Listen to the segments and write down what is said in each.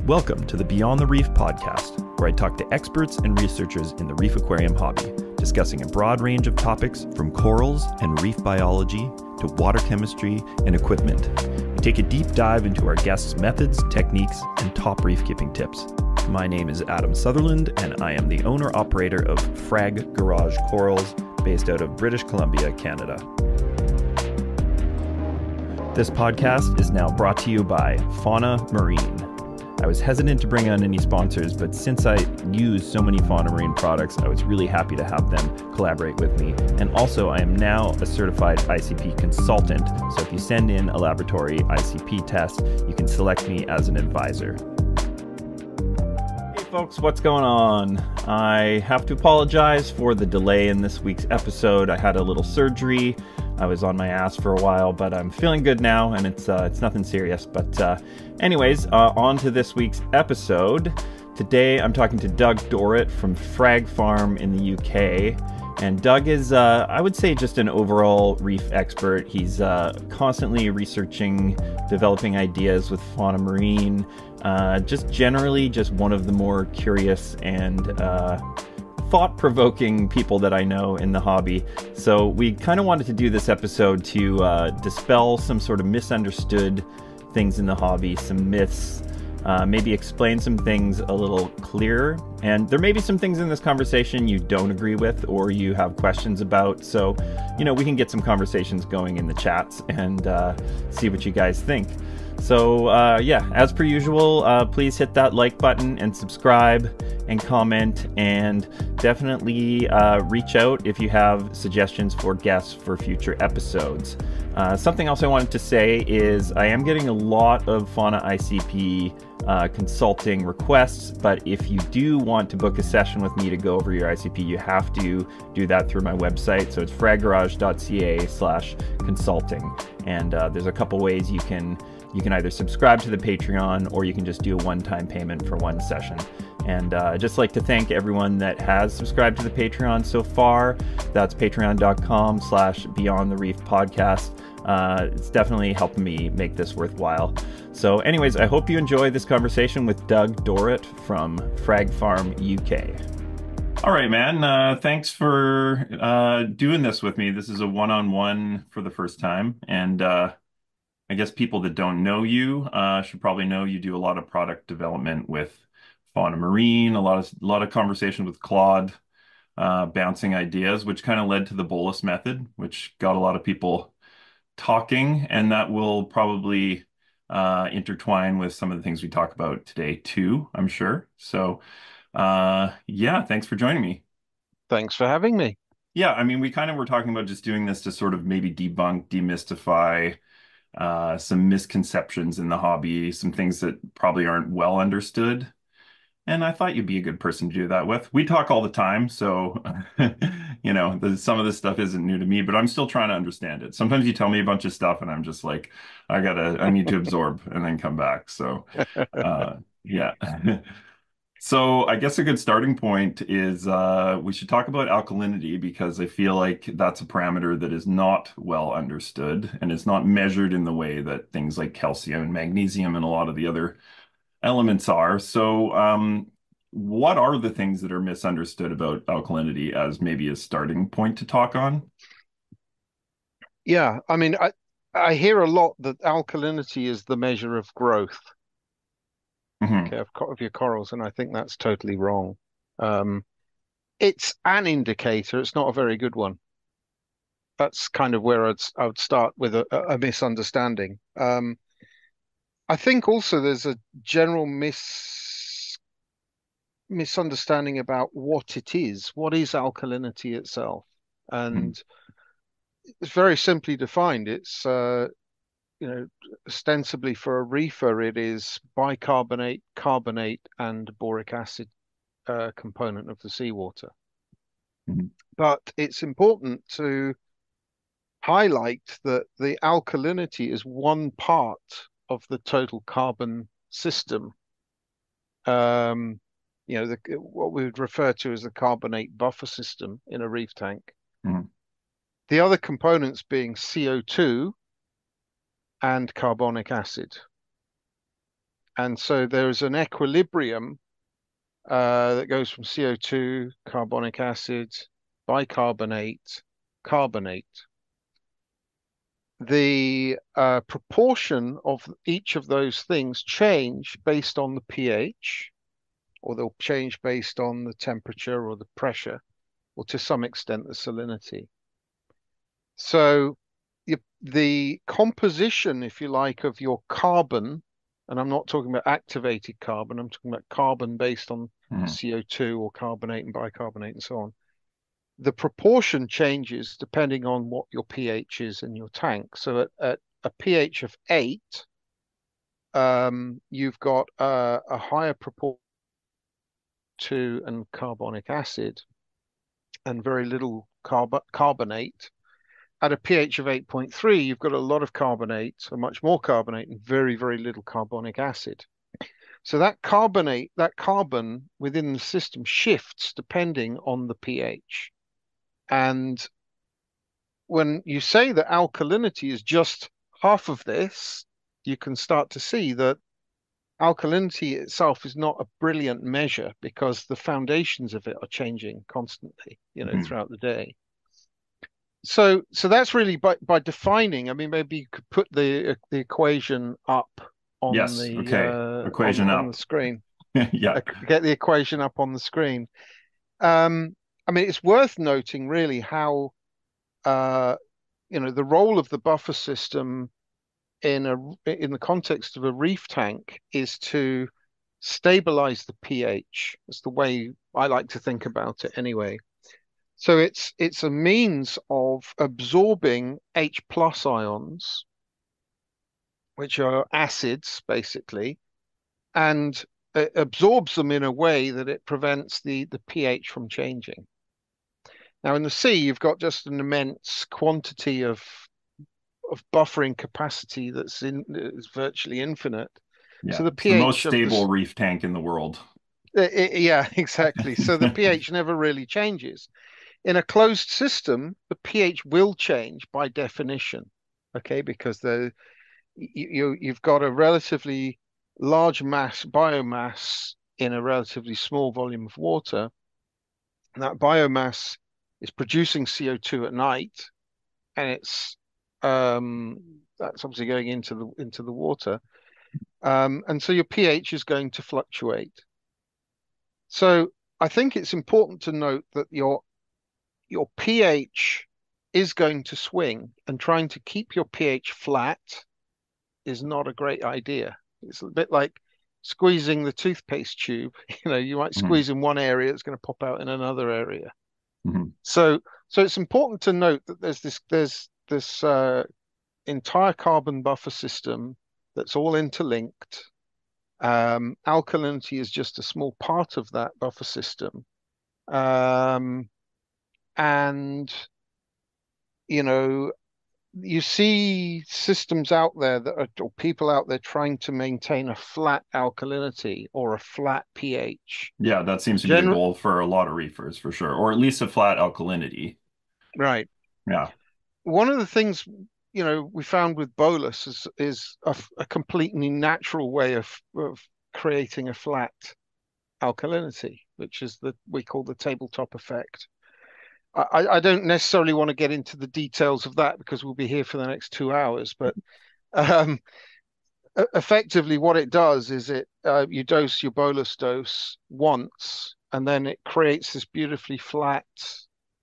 Welcome to the Beyond the Reef podcast, where I talk to experts and researchers in the reef aquarium hobby, discussing a broad range of topics from corals and reef biology to water chemistry and equipment. We take a deep dive into our guests' methods, techniques, and top reef keeping tips. My name is Adam Sutherland, and I am the owner-operator of Frag Garage Corals, based out of British Columbia, Canada. This podcast is now brought to you by Fauna Marin. I was hesitant to bring on any sponsors, but since I use so many Fauna Marin products, I was really happy to have them collaborate with me. And also, I am now a certified ICP consultant, so if you send in a laboratory ICP test, you can select me as an advisor. Hey folks, what's going on? I have to apologize for the delay in this week's episode. I had a little surgery. I was on my ass for a while, but I'm feeling good now, and it's nothing serious. But anyways, on to this week's episode. Today I'm talking to Doug Dorrat from Frag Farm in the UK. And Doug is, I would say, just an overall reef expert. He's constantly researching, developing ideas with Fauna Marin. Just generally just one of the more curious and thought-provoking people that I know in the hobby. So we kind of wanted to do this episode to dispel some sort of misunderstood things in the hobby, some myths, maybe explain some things a little clearer. And there may be some things in this conversation you don't agree with or you have questions about. So, you know, we can get some conversations going in the chats and see what you guys think. So yeah, as per usual, please hit that like button and subscribe and comment, and definitely reach out if you have suggestions for guests for future episodes. Something else I wanted to say is I am getting a lot of Fauna ICP consulting requests, but if you do want to book a session with me to go over your ICP, you have to do that through my website. So it's fraggarage.ca/consulting, and there's a couple ways you can either subscribe to the Patreon or you can just do a one-time payment for one session. And I'd just like to thank everyone that has subscribed to the Patreon so far. That's patreon.com/Beyond the Reef podcast. It's definitely helping me make this worthwhile. So anyways, I hope you enjoy this conversation with Doug Dorrat from Frag Farm UK. All right, man. Thanks for doing this with me. This is a one-on-one for the first time. And I guess people that don't know you should probably know you do a lot of product development with Fauna Marin, a lot of conversation with Claude, bouncing ideas, which kind of led to the bolus method, which got a lot of people talking, and that will probably intertwine with some of the things we talk about today too, I'm sure. So yeah, thanks for joining me. Thanks for having me. Yeah, I mean, we kind of were talking about just doing this to sort of maybe debunk, demystify some misconceptions in the hobby, some things that probably aren't well understood. And I thought you'd be a good person to do that with. We talk all the time, so you know, some of this stuff isn't new to me, but I'm still trying to understand it. Sometimes you tell me a bunch of stuff and I'm just like, I need to absorb and then come back. So yeah. So I guess a good starting point is we should talk about alkalinity, because I feel like that's a parameter that is not well understood and it's not measured in the way that things like calcium and magnesium and a lot of the other elements are. So what are the things that are misunderstood about alkalinity as maybe a starting point to talk on? Yeah, I mean, I hear a lot that alkalinity is the measure of growth, Hmm. okay, of your corals, and I think that's totally wrong. Um, it's an indicator. It's not a very good one. That's kind of where I would start with a misunderstanding. I think also there's a general misunderstanding about what it is. What is alkalinity itself? And it's very simply defined. It's you know, ostensibly for a reefer, it is bicarbonate, carbonate, and boric acid component of the seawater. Hmm. But it's important to highlight that the alkalinity is one part of the total carbon system. Um, you know, what we would refer to as the carbonate buffer system in a reef tank. Hmm. The other components being CO2 and carbonic acid. And so there's an equilibrium that goes from CO2, carbonic acid, bicarbonate, carbonate. The proportion of each of those things change based on the pH, or they'll change based on the temperature or the pressure, or to some extent the salinity. So the composition, if you like, of your carbon, and I'm not talking about activated carbon, I'm talking about carbon based on CO2 or carbonate and bicarbonate and so on. The proportion changes depending on what your pH is in your tank. So at a pH of 8, you've got a higher proportion to and carbonic acid and very little carbonate. At a pH of 8.3, you've got a lot of carbonate, or much more carbonate, and very, very little carbonic acid. So that carbon within the system shifts depending on the pH. And when you say that alkalinity is just half of this, you can start to see that alkalinity itself is not a brilliant measure because the foundations of it are changing constantly, throughout the day. So that's really by defining. I mean, maybe you could put the equation up on Yes. the Okay. Equation on up. the screen. Yeah. Get the equation up on the screen. I mean, it's worth noting really how the role of the buffer system in the context of a reef tank is to stabilize the pH. That's the way I like to think about it anyway. So it's a means of absorbing H plus ions, which are acids basically, and it absorbs them in a way that it prevents the pH from changing. Now in the sea, you've got just an immense quantity of buffering capacity is virtually infinite. Yeah. So the It's the most pH of stable this, reef tank in the world. yeah, exactly. So the pH never really changes. In a closed system, the pH will change by definition, okay, because you've got a relatively large biomass in a relatively small volume of water. And that biomass is producing CO2 at night, and that's obviously going into the water. And so your pH is going to fluctuate. So I think it's important to note that your pH is going to swing, and trying to keep your pH flat is not a great idea. It's a bit like squeezing the toothpaste tube. You might squeeze in one area, it's going to pop out in another area. So it's important to note that there's this entire carbon buffer system that's all interlinked. Alkalinity is just a small part of that buffer system. And you see systems out there or people out there trying to maintain a flat alkalinity or a flat pH. Yeah, that seems to be the goal for a lot of reefers for sure, or at least a flat alkalinity. Right. Yeah. One of the things we found with bolus is a completely natural way of creating a flat alkalinity, which is we call the tabletop effect. I don't necessarily want to get into the details of that because we'll be here for the next 2 hours, but effectively what it does is you dose your bolus dose once, and then it creates this beautifully flat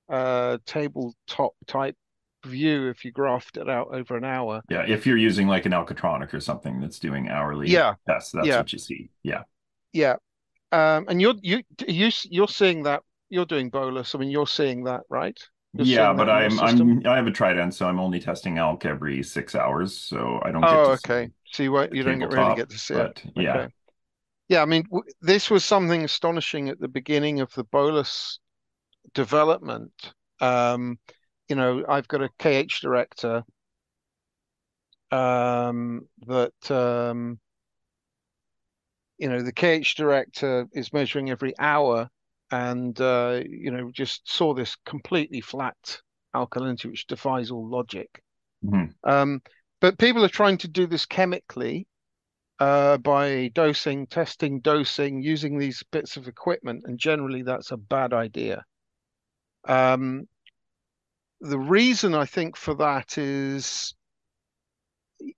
tabletop type view if you graphed it out over an hour. Yeah, if you're using like an Alcatronic or something that's doing hourly Yeah, tests, that's what you see. Yeah. yeah. And you're seeing that. You're doing bolus. I mean, you're seeing that, right? You're Yeah, seeing but that in your system. I have a trident, so I'm only testing elk every 6 hours, so I don't get Oh, to okay. see So the you don't really tabletop. get to see it. But yeah. Okay. Yeah, I mean, this was something astonishing at the beginning of the bolus development. Um, I've got a KH director that the KH director is measuring every hour, and just saw this completely flat alkalinity, which defies all logic. Mhm. But people are trying to do this chemically, by dosing, testing dosing, using these bits of equipment, and generally that's a bad idea. Um, the reason I think for that is,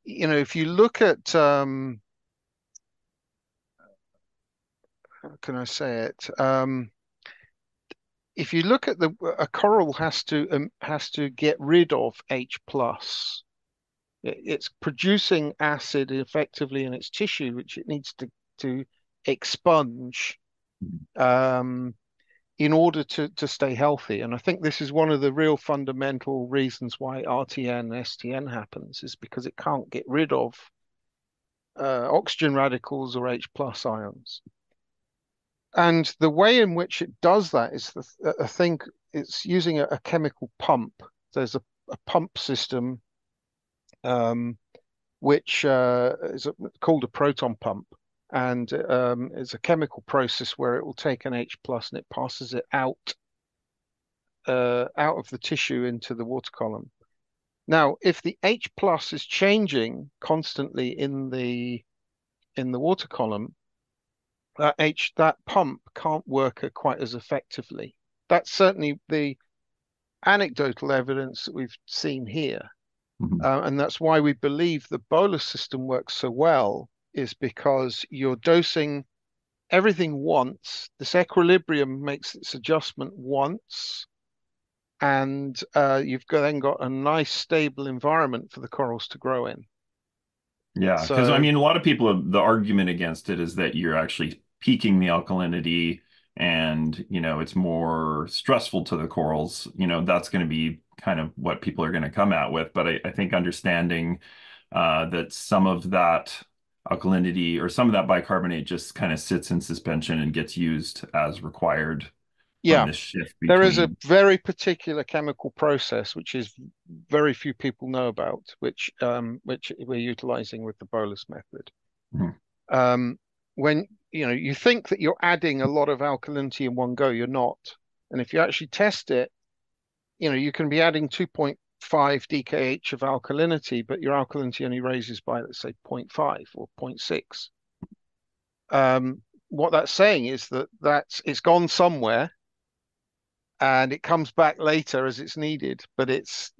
if you look at, how can I say it? If you look at a coral has to get rid of H plus. It's producing acid effectively in its tissue, which it needs to expunge um, in order to stay healthy. And I think this is one of the real fundamental reasons why RTN, STN happens, is because it can't get rid of oxygen radicals or H plus ions. And the way in which it does that is I think it's using a chemical pump. There's a pump system which is called a proton pump, and it's a chemical process where it will take an H plus and it passes it out of the tissue into the water column. Now, if the H plus is changing constantly in the water column, that pump can't work quite as effectively. That's certainly the anecdotal evidence that we've seen here. Mhm. And that's why we believe the bolus system works so well, is because you're dosing everything once. This equilibrium makes its adjustment once, and then got a nice stable environment for the corals to grow in. Yeah, because I So mean, a lot of people, the argument against it is that you're actually peaking the alkalinity and, it's more stressful to the corals. That's going to be kind of what people are going to come at with. But I think understanding that some of that alkalinity or some of that bicarbonate just kind of sits in suspension and gets used as required from yeah, this shift there is a between. very particular chemical process which is very few people know about, which we're utilizing with the bolus method. Mhm. Um, when you think that you're adding a lot of alkalinity in one go, you're not. And if you actually test it, you can be adding 2.5 DKH of alkalinity, but your alkalinity only raises by, let's say, zero point 0.5 or zero point 0.6. What that's saying is that it's gone somewhere and it comes back later as it's needed. But let's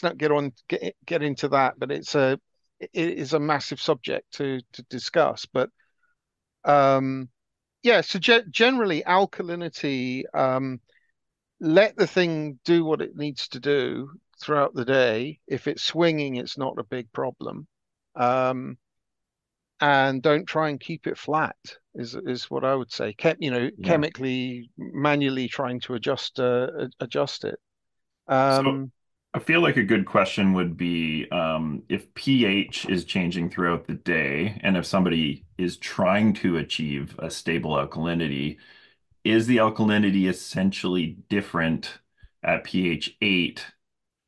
not get into that. But it is a massive subject to discuss. But um, yeah, so generally alkalinity, let the thing do what it needs to do throughout the day. If it's swinging, it's not a big problem. Um, and don't try and keep it flat is what I would say. Yeah. Chemically, manually trying to adjust it. So Um, I feel like a good question would be if pH is changing throughout the day, and if somebody is trying to achieve a stable alkalinity, is the alkalinity essentially different at pH 8?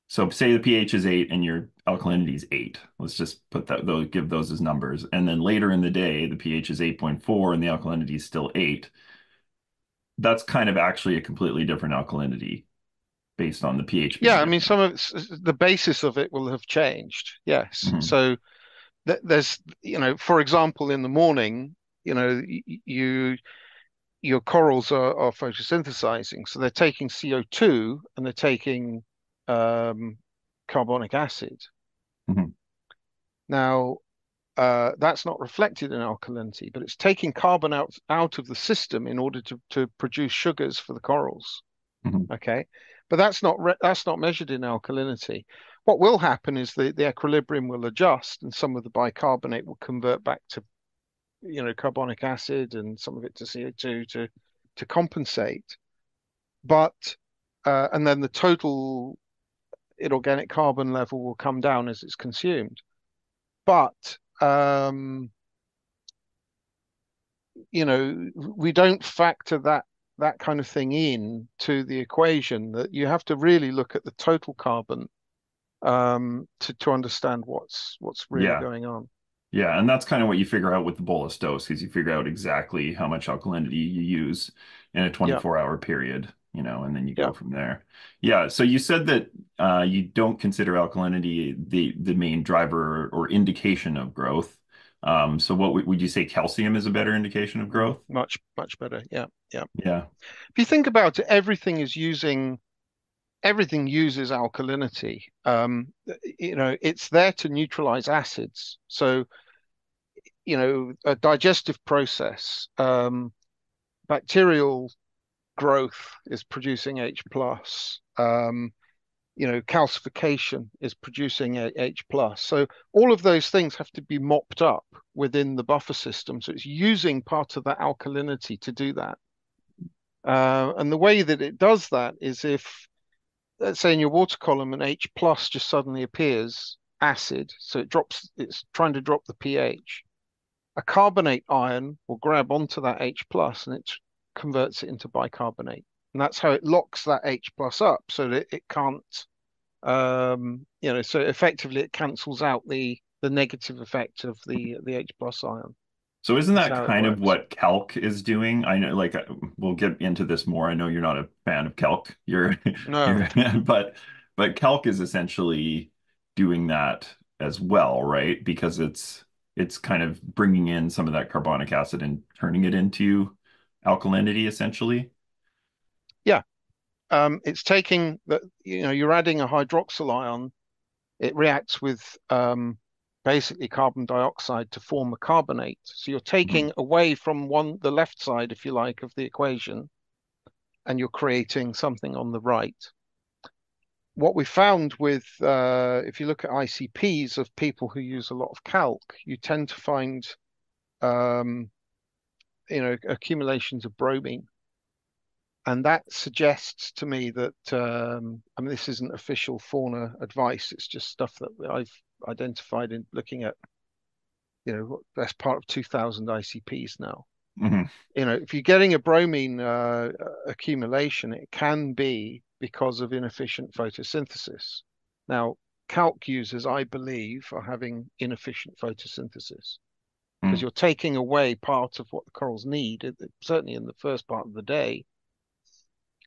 So say the pH is 8 and your alkalinity is 8. Let's just put give those as numbers. And then later in the day, the pH is 8.4 and the alkalinity is still 8. That's kind of actually a completely different alkalinity based on the pH yeah, being I mean, different. the basis of it will have changed. Yes. Mhm. So there's, for example, in the morning, your corals are photosynthesizing, so they're taking CO2 and they're taking um, carbonic acid. Mhm. Now, that's not reflected in alkalinity, but it's taking carbon out of the system in order to produce sugars for the corals. Mhm. Okay, but that's not measured in alkalinity. What will happen is the equilibrium will adjust, and some of the bicarbonate will convert back to carbonic acid, and some of it to CO2 to compensate. But and then the total inorganic carbon level will come down as it's consumed. But we don't factor that kind of thing in to the equation. That you have to really look at the total carbon to understand what's really Yeah. going on. Yeah, and that's kind of what you figure out with the bolus dose, because you figure out exactly how much alkalinity you use in a Yeah, 24-hour period, and then you yeah. go from there. Yeah, so you said that you don't consider alkalinity the main driver or indication of growth. So what would you say calcium is a better indication of growth? Much better. Yeah, yeah. Yeah. If you think about it, everything uses alkalinity. It's there to neutralize acids. So, a digestive process, bacterial growth is producing H plus. Calcification is producing H plus. So all of those things have to be mopped up within the buffer system. So it's using part of that alkalinity to do that. And the way that it does that is if, let's say in your water column, an H plus just suddenly appears, acid, so it's trying to drop the pH. A carbonate ion will grab onto that H plus and it converts it into bicarbonate. And that's how it locks that H plus up so that it can't, so effectively it cancels out the negative effect of the H plus ion. So isn't That's that how it kind of works. what calc is doing? I know, like, we'll get into this more. I know you're not a fan of calc. No. You're, but calc is essentially doing that as well, right? Because it's kind of bringing in some of that carbonic acid and turning it into alkalinity, essentially. Yeah. It's taking that, you're adding a hydroxyl ion. It reacts with basically carbon dioxide to form a carbonate. So you're Mhm. taking away from the left side, if you like, of the equation, and you're creating something on the right. What we found with, if you look at ICPs of people who use a lot of calc, you tend to find, um, accumulations of bromine. And that suggests to me that, I mean, this isn't official fauna advice. It's just stuff that I've identified in looking at, best part of 2000 ICPs now. Mhm. If you're getting a bromine accumulation, it can be because of inefficient photosynthesis. Now, calc users, I believe, are having inefficient photosynthesis because Mhm. you're taking away part of what the corals need, certainly in the first part of the day.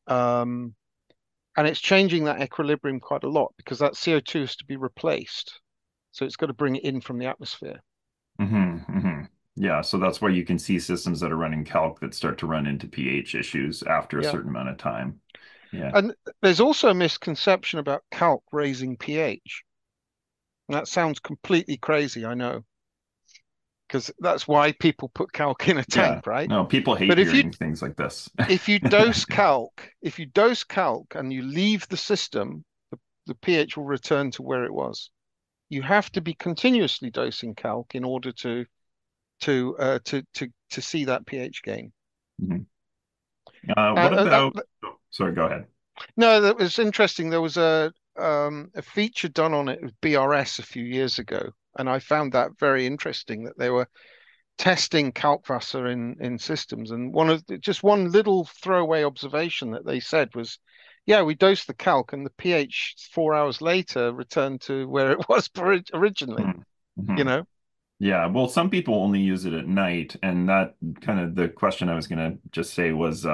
Um, and it's changing that equilibrium quite a lot because that CO2 is to be replaced. So it's got to bring it in from the atmosphere. Hmm. Hmm. Yeah, so that's why you can see systems that are running calc that start to run into pH issues after a Yeah. certain amount of time. Yeah. And there's also a misconception about calc raising pH. And that sounds completely crazy, I know, because that's why people put calc in a Yeah. tank, right? No, people hate But hearing things like this. if you dose calc and you leave the system, the pH will return to where it was. You have to be continuously dosing calc in order to see that pH gain. Mhm. Uh, What uh, that, about, oh, sorry, go ahead. no, that was interesting. There was a feature done on it with BRS a few years ago, and I found that very interesting that they were testing Kalkwasser in systems. And just one little throwaway observation that they said was, yeah, we dosed the calc and the pH 4 hours later returned to where it was originally, Mhm. you Mhm. know? Yeah, well, some people only use it at night, and that kind of the question I was gonna just say was,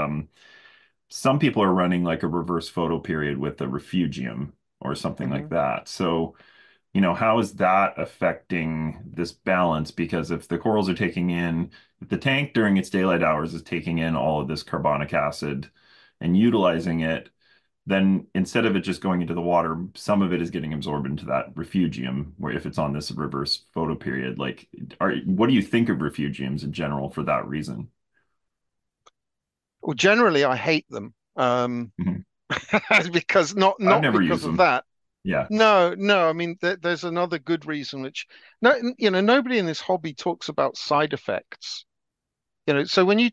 some people are running like a reverse photo period with a refugium or something like Hmm. that. So, how is that affecting this balance? Because if the corals are taking in, if the tank during its daylight hours is taking in all of this carbonic acid and utilizing it, then instead of it just going into the water, some of it is getting absorbed into that refugium, where if it's on this reverse photo period, like, what do you think of refugiums in general for that reason? Well, generally, I hate them Mhm. because not I've not never because used of them. that. Yeah. No, no. I mean, there's another good reason, which no, nobody in this hobby talks about side effects. So when you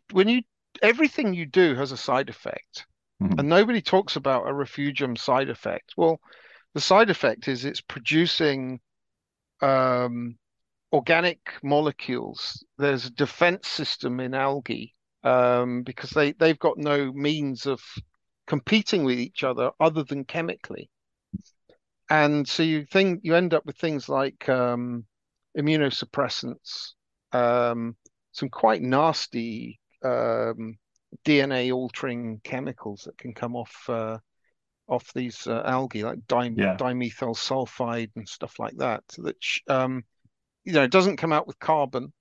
everything you do has a side effect, Mhm. and nobody talks about a refugium side effect. Well, the side effect is it's producing um, organic molecules. There's a defense system in algae because they've got no means of competing with each other than chemically. And so you end up with things like immunosuppressants, some quite nasty DNA altering chemicals that can come off these algae, like Yeah. dimethyl sulfide and stuff like that. it doesn't come out with carbon,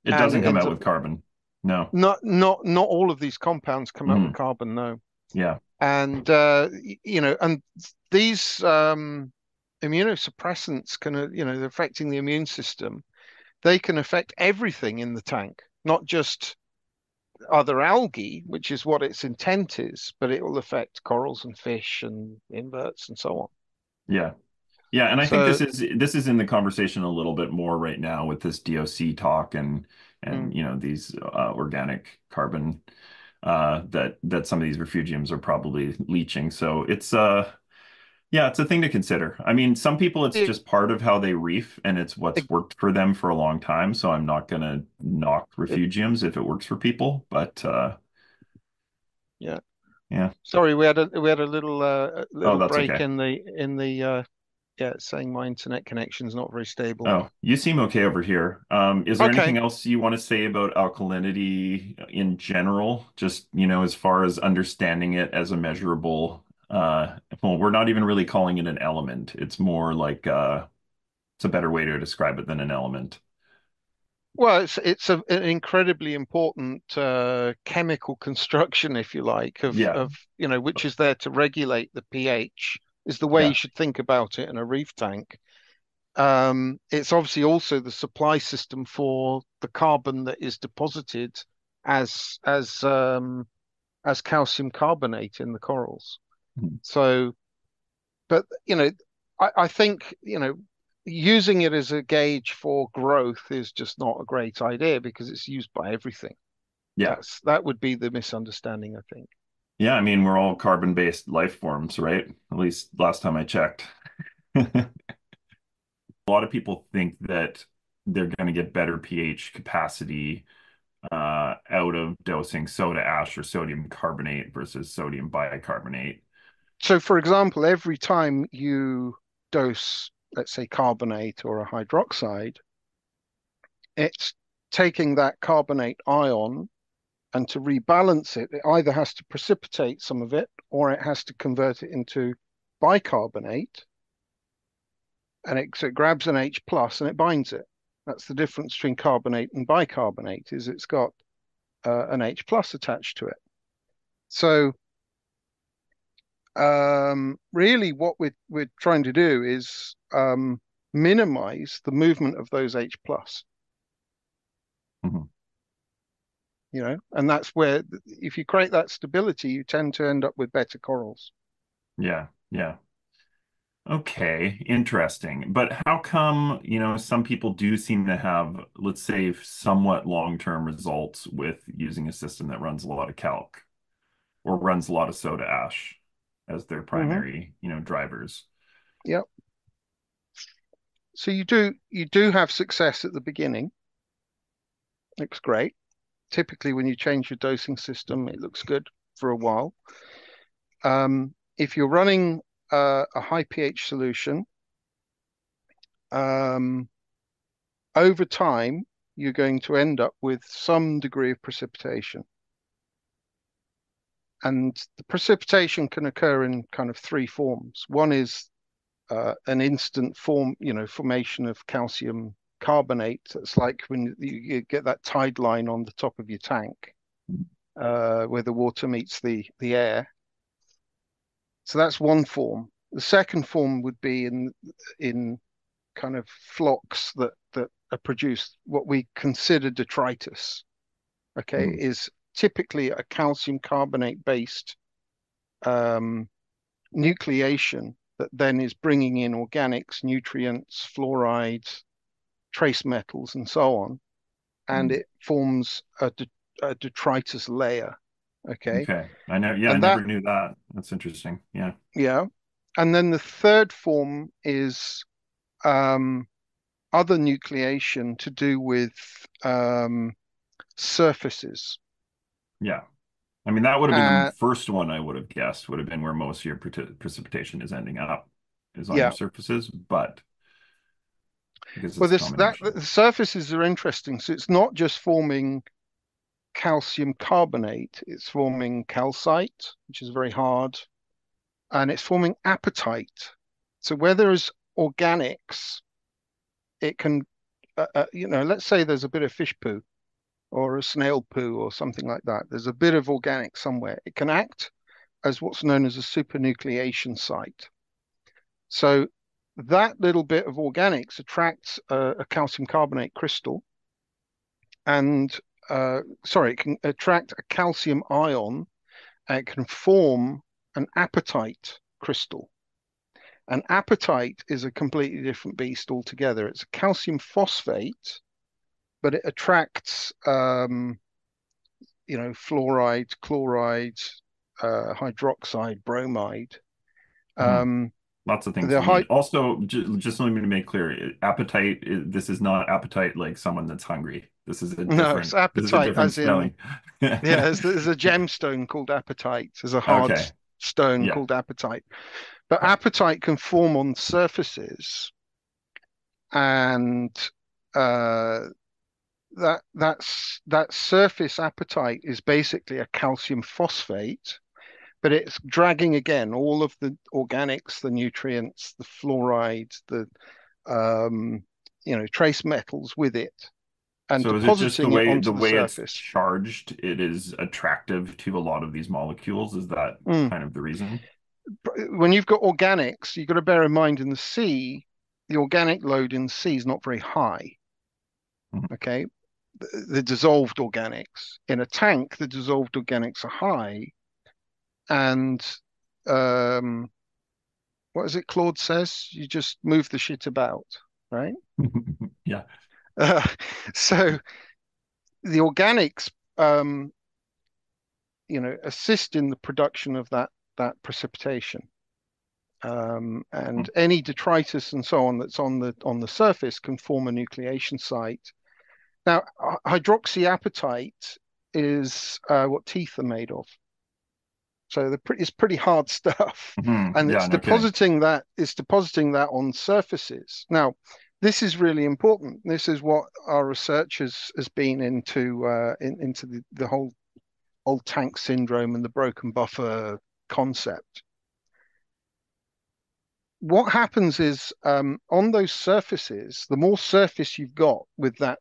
It and doesn't it come ends out up with carbon. No. not all of these compounds come out with Mm, carbon, no. yeah. And and these immunosuppressants can, they're affecting the immune system. They can affect everything in the tank, not just other algae, which is what its intent is, but it will affect corals and fish and inverts and so on. Yeah. Yeah, and I think So, this is in the conversation a little bit more right now with this DOC talk and mm, these organic carbon that some of these refugiums are probably leaching. So it's yeah, it's a thing to consider. I mean, some people it's it, just part of how they reef and it's what's it, worked for them for a long time. So I'm not gonna knock it, refugiums if it works for people, but yeah. yeah. Sorry, we had a little Oh, little that's break okay. in the yeah, it's saying my internet connection's not very stable. Oh, you seem okay over here. Is there anything Okay. else you want to say about alkalinity in general? Just, as far as understanding it as a measurable, well, we're not even really calling it an element. It's more like it's a better way to describe it than an element. Well, an incredibly important chemical construction, if you like, Yeah, which is there to regulate the pH, is the way you yeah, should think about it in a reef tank. It's obviously also the supply system for the carbon that is deposited as as um, as calcium carbonate in the corals. mhm, So, but I think using it as a gauge for growth is just not a great idea because it's used by everything. yeah, That would be the misunderstanding, I think. yeah. I mean, we're all carbon-based life forms, right? At least last time I checked. A lot of people think that they're going to get better pH capacity out of dosing soda ash or sodium carbonate versus sodium bicarbonate. So, for example, every time you dose, let's say, carbonate or a hydroxide, it's taking that carbonate ion, and to rebalance it, it either has to precipitate some of it or it has to convert it into bicarbonate, and so it grabs an H plus and it binds it. That's the difference between carbonate and bicarbonate, is it's got an H plus attached to it. So really what we're trying to do is minimize the movement of those H plus, Mhm. and that's where if you create that stability, you tend to end up with better corals. Yeah, yeah. Okay, interesting. But how come, some people do seem to have, let's say, somewhat long-term results with using a system that runs a lot of calc or runs a lot of soda ash as their Hmm. primary, drivers? Yep. So you do have success at the beginning. Looks great. Typically, when you change your dosing system, it looks good for a while. If you're running a high pH solution, um, over time, you're going to end up with some degree of precipitation. And the precipitation can occur in kind of three forms. One is an instant formation of calcium carbonate. It's like when you get that tide line on the top of your tank, where the water meets the air. So that's one form. The second form would be in kind of flocks that are produced, what we consider detritus. Okay, Mhm. is typically a calcium carbonate based um, nucleation that then is bringing in organics, nutrients, fluorides, trace metals, and so on, and Mhm. it forms a detritus layer. Okay, Okay. I and never knew that. That's interesting. Yeah. yeah, and then the third form is um, other nucleation to do with um, surfaces. Yeah. I mean, that would have been the Uh, first one I would have guessed would have been where most of your precipitation is ending up is on your yeah. surfaces, but I guess Well, it's a combination. the surfaces are interesting. So it's not just forming calcium carbonate; it's forming calcite, which is very hard, and it's forming apatite. So where there is organics, it can, let's say there's a bit of fish poo or a snail poo or something like that. There's a bit of organic somewhere. It can act as what's known as a supernucleation site. So that little bit of organics attracts a calcium carbonate crystal, and it can attract a calcium ion, and it can form an apatite crystal. An apatite is a completely different beast altogether. It's a calcium phosphate, but it attracts, fluoride, chloride, hydroxide, bromide. Mhm. Um, Lots of things the you need. high, Also, just let me to make clear, appetite, this is not appetite like someone that's hungry. no, it's This is a apatite, different as in, spelling. yeah, there's a gemstone called apatite. There's a hard Okay. stone Yeah. called apatite. But apatite can form on surfaces, and uh, that surface apatite is basically a calcium phosphate, but it's dragging again all of the organics, the nutrients, the fluoride, the um, trace metals with it, and So is it just depositing it the onto the way it's surface. charged, it is attractive to a lot of these molecules? Is that Mm. kind of the reason? When you've got organics, you've got to bear in mind in the sea, the organic load in the sea is not very high. Mhm. Okay, the dissolved organics in a tank, the dissolved organics are high, and um, what is it Claude says? You just move the shit about, right? Yeah. Uh, so the organics, assist in the production of that precipitation. And any detritus and so on that's on the surface can form a nucleation site. Now, hydroxyapatite is what teeth are made of. So it's pretty hard stuff, and Yeah, it's no kidding. depositing that on surfaces. Now, this is really important. This is what our research has been into the whole old tank syndrome and the broken buffer concept. What happens is, on those surfaces, the more surface you've got with that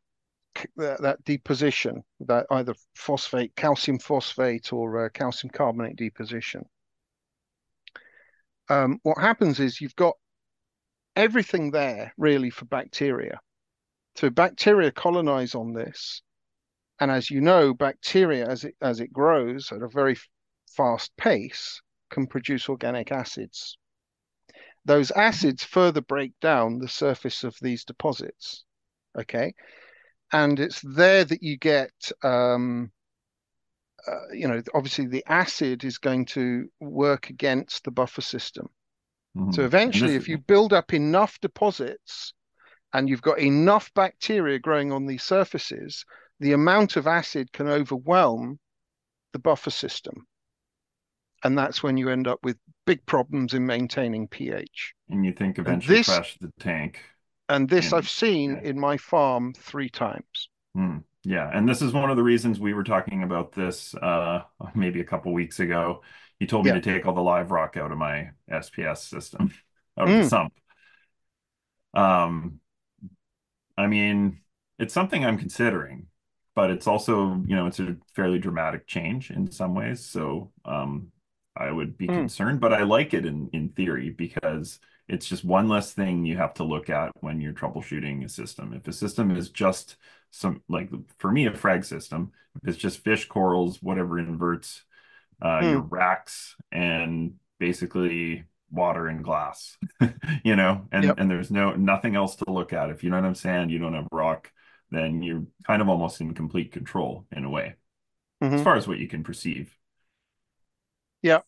deposition, that either calcium phosphate or calcium carbonate deposition, what happens is you've got everything there really for bacteria. So bacteria colonize on this, and as you know, bacteria as it grows at a very fast pace can produce organic acids. Those acids further break down the surface of these deposits. Okay, and it's there that you get, obviously the acid is going to work against the buffer system. So And eventually, this, if you build up enough deposits and you've got enough bacteria growing on these surfaces, the amount of acid can overwhelm the buffer system. And that's when you end up with big problems in maintaining pH. and you think And eventually this crash the tank and this I've in, seen yeah. in my farm 3 times. Yeah, and this is one of the reasons we were talking about this maybe a couple weeks ago. He told me Yeah. to take all the live rock out of my SPS system, out of the Mm, sump. Um, I mean, it's something I'm considering, but it's also, it's a fairly dramatic change in some ways. So, I would be mm, concerned, but I like it in theory because it's just one less thing you have to look at when you're troubleshooting a system. If a system is just like for me, a frag system, if it's just fish, corals, whatever inverts, your mm. racks and basically water and glass, and Yep. there's nothing else to look at. If you don't have sand, you don't have rock, then you're kind of almost in complete control in a way, as Hmm. far as what you can perceive. Yep.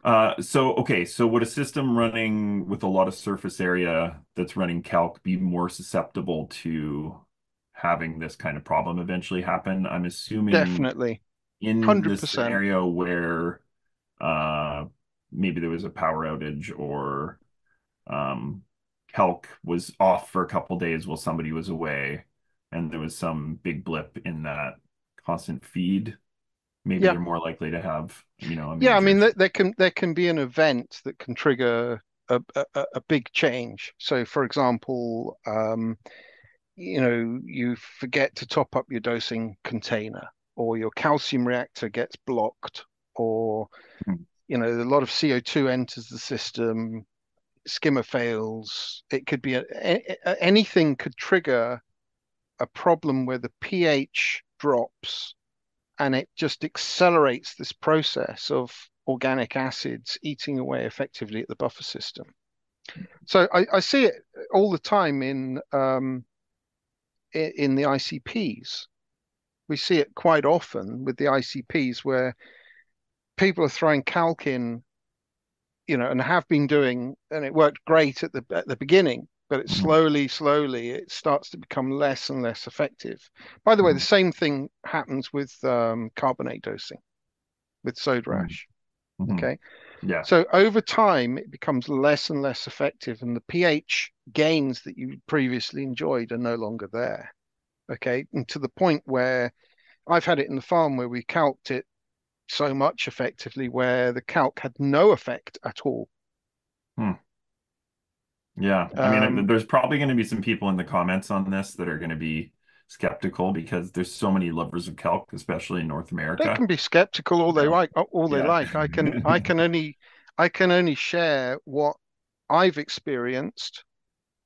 So would a system running with a lot of surface area that's running calc be more susceptible to having this kind of problem eventually happen? I'm assuming Definitely. in this 100%. scenario where uh, maybe there was a power outage or um, calc was off for a couple days while somebody was away, and there was some big blip in that constant feed. Maybe Yeah. they're more likely to have, a Yeah, I major mean, issue. there can be an event that can trigger a big change. So, for example, you forget to top up your dosing container, or your calcium reactor gets blocked, or Mhm. a lot of CO2 enters the system, skimmer fails. It could be anything could trigger a problem where the pH drops, and it just accelerates this process of organic acids eating away effectively at the buffer system. So I see it all the time in the ICPs. We see it quite often with the ICPs where people are throwing calc in, and have been doing, and it worked great at the beginning, but it Mhm. slowly it starts to become less and less effective. By the way, the Mhm. same thing happens with carbonate dosing with soda Mhm. ash. Mhm. Okay, Yeah. so over time it becomes less and less effective, and the pH gains that you previously enjoyed are no longer there. Okay, and to the point where I've had it in the farm where we calced it so much effectively where the calc had no effect at all. Hmm. Yeah. I mean, Um, there's probably going to be some people in the comments on this that are going to be skeptical because there's so many lovers of kelp, especially in North they America. can be skeptical all You they know? like, all they Yeah. like. I can only share what I've experienced.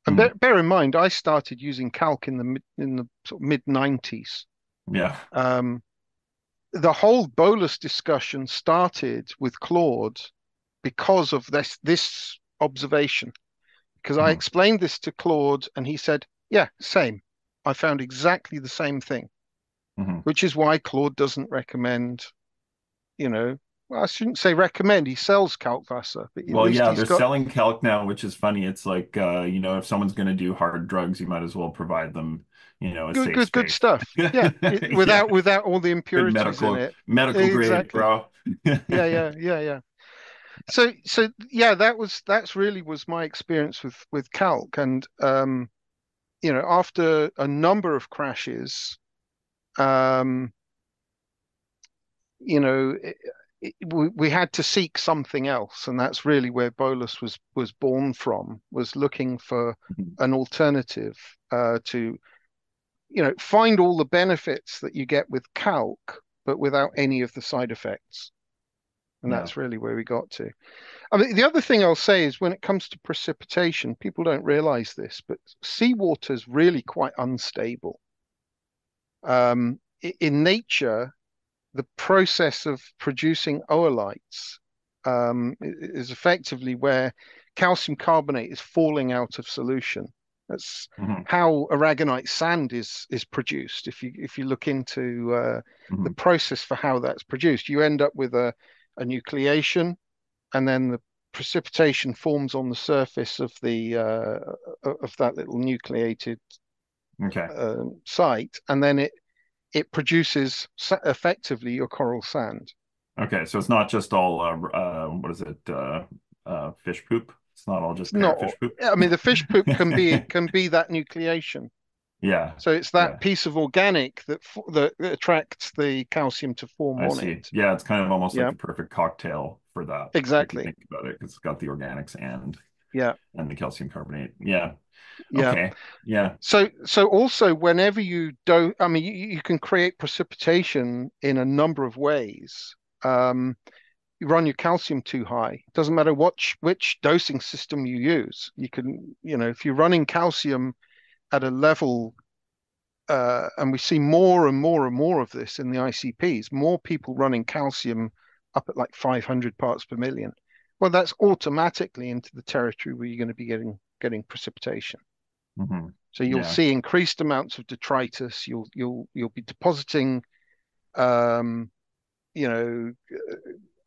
And Mhm. bear in mind, I started using calc in the sort of mid 90s. Yeah. Um, the whole bolus discussion started with Claude because of this observation. Because I Mhm. explained this to Claude, and he said, "Yeah, same. I found exactly the same thing," Mhm. which is why Claude doesn't recommend, well, I shouldn't say recommend. He sells Kalkwasser, but at Well, least yeah, he's they're got selling kelp now, which is funny. It's like, if someone's going to do hard drugs, you might as well provide them, a good, safe good, good space. stuff. Yeah, Yeah. without all the Good impurities in medical it. medical grade, Exactly. bro. Yeah, yeah, yeah, yeah. So yeah, that's really was my experience with calc, and after a number of crashes, um, we had to seek something else, and that's really where bolus was born from. Was looking for an alternative to find all the benefits that you get with calc, but without any of the side effects. And Yeah. that's really where we got to. I mean, the other thing I'll say is when it comes to precipitation, people don't realize this, but seawater is really quite unstable. In nature, the process of producing oolites is effectively where calcium carbonate is falling out of solution. That's Hmm. how aragonite sand is produced. If you look into the Hmm. process for how that's produced, you end up with a nucleation, and then the precipitation forms on the surface of that little nucleated Okay. site, and then it produces effectively your coral sand. Okay. So it's not just all what is it? Fish poop. It's not all It's just not. parrotfish poop. I mean, the fish poop can be that nucleation. Yeah. So it's that Yeah. piece of organic that attracts the calcium to form I on see. it. Yeah, it's kind of almost like Yeah, the perfect cocktail for that, if you exactly. think about it, because it's got the organics Yeah, and the calcium carbonate. Yeah. yeah. Okay. Yeah. So also whenever you don't, I mean, you can create precipitation in a number of ways. You run your calcium too high. It doesn't matter which dosing system you use. You can, if you're running calcium at a level, and we see more and more and more of this in the ICPs, more people running calcium up at like 500 parts per million. Well, that's automatically into the territory where you're going to be getting precipitation. Hmm. So you'll Yeah. see increased amounts of detritus. You'll be depositing, um, you know,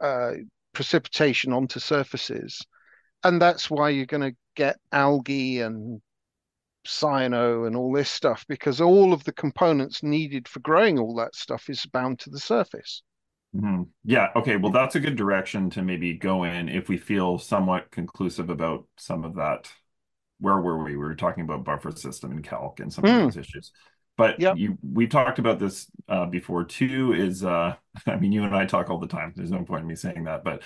uh, precipitation onto surfaces, and that's why you're going to get algae and cyano and all this stuff, because all of the components needed for growing all that stuff is bound to the surface. Hmm. Yeah. Okay. Well, that's a good direction to maybe go in if we feel somewhat conclusive about some of that. Where were we? We were talking about buffer system and calc and some of Mm, those issues. But Yep. we talked about this before too, is I mean, you and I talk all the time. There's no point in me saying that, but